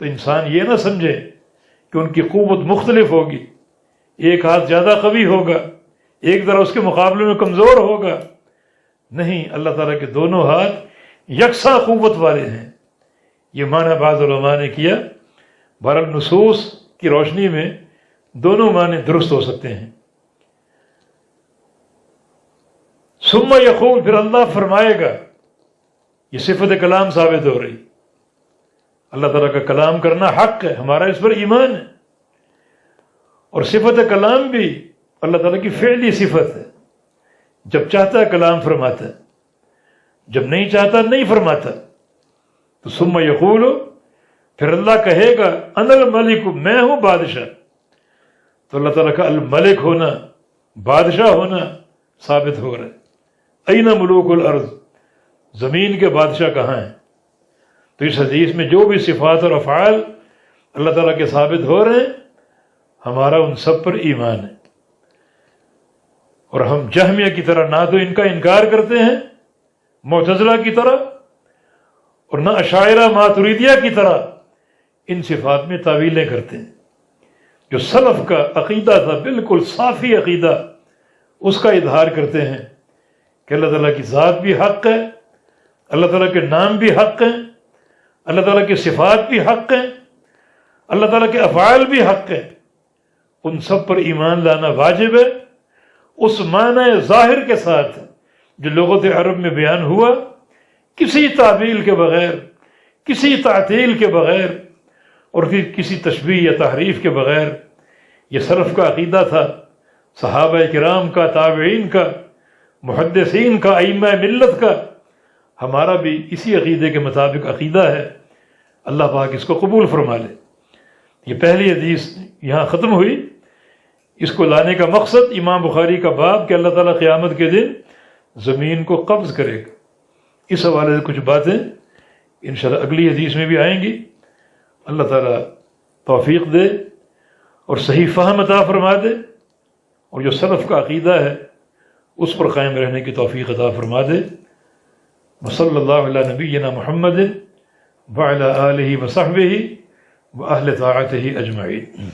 تو انسان یہ نہ سمجھے کہ ان کی قوت مختلف ہوگی، ایک ہاتھ زیادہ قوی ہوگا، ایک ذرا اس کے مقابلے میں کمزور ہوگا۔ نہیں، اللہ تعالیٰ کے دونوں ہاتھ یکساں قوت والے ہیں۔ یہ معنی بعض علماء نے کیا۔ بہرحال نصوص کی روشنی میں دونوں معنی درست ہو سکتے ہیں۔ ثم یقول، پھر اللہ فرمائے گا، یہ صفت کلام ثابت ہو رہی۔ اللہ تعالیٰ کا کلام کرنا حق ہے، ہمارا اس پر ایمان ہے، اور صفت کلام بھی اللہ تعالیٰ کی فعلی صفت ہے۔ جب چاہتا ہے کلام فرماتا ہے، جب نہیں چاہتا نہیں فرماتا۔ تو ثم یقول، پھر اللہ کہے گا انا الملک، میں ہوں بادشاہ. تو اللہ تعالیٰ کا الملک ہونا، بادشاہ ہونا ثابت ہو رہا ہے. این ملوک الارض، زمین کے بادشاہ کہاں ہیں؟ تو اس حدیث میں جو بھی صفات اور افعال اللہ تعالیٰ کے ثابت ہو رہے ہیں، ہمارا ان سب پر ایمان ہے. اور ہم جہمیہ کی طرح نہ تو ان کا انکار کرتے ہیں معتزلہ کی طرح، اور نہ اشاعرہ ماتریدیہ کی طرح ان صفات میں تعویلیں کرتے ہیں. جو سلف کا عقیدہ تھا، بالکل صافی عقیدہ، اس کا اظہار کرتے ہیں کہ اللہ تعالیٰ کی ذات بھی حق ہے، اللہ تعالیٰ کے نام بھی حق ہیں، اللہ تعالیٰ کی صفات بھی حق ہیں، اللہ تعالیٰ کے افعال بھی حق ہیں. ان سب پر ایمان لانا واجب ہے، اس معنی ظاہر کے ساتھ جو لغت عرب میں بیان ہوا، کسی تعویل کے بغیر، کسی تعطیل کے بغیر، اور پھر کسی تشبیہ یا تحریف کے بغیر. یہ سلف کا عقیدہ تھا، صحابہ کرام کا، تابعین کا، محدثین کا، ائمہ ملت کا. ہمارا بھی اسی عقیدے کے مطابق عقیدہ ہے. اللہ پاک اس کو قبول فرما لے. یہ پہلی حدیث یہاں ختم ہوئی. اس کو لانے کا مقصد امام بخاری کا باب کہ اللہ تعالیٰ قیامت کے دن زمین کو قبض کرے گا. اس حوالے سے کچھ باتیں انشاءاللہ اگلی حدیث میں بھی آئیں گی. اللہ تعالیٰ توفیق دے اور صحیح فہم عطا فرما دے، اور جو سلف کا عقیدہ ہے اس پر قائم رہنے کی توفیق عطا فرما دے. وصلی اللہ علی نبینا محمد وعلی آلہ وصحبہ وأہل طاعتہ اجمعین.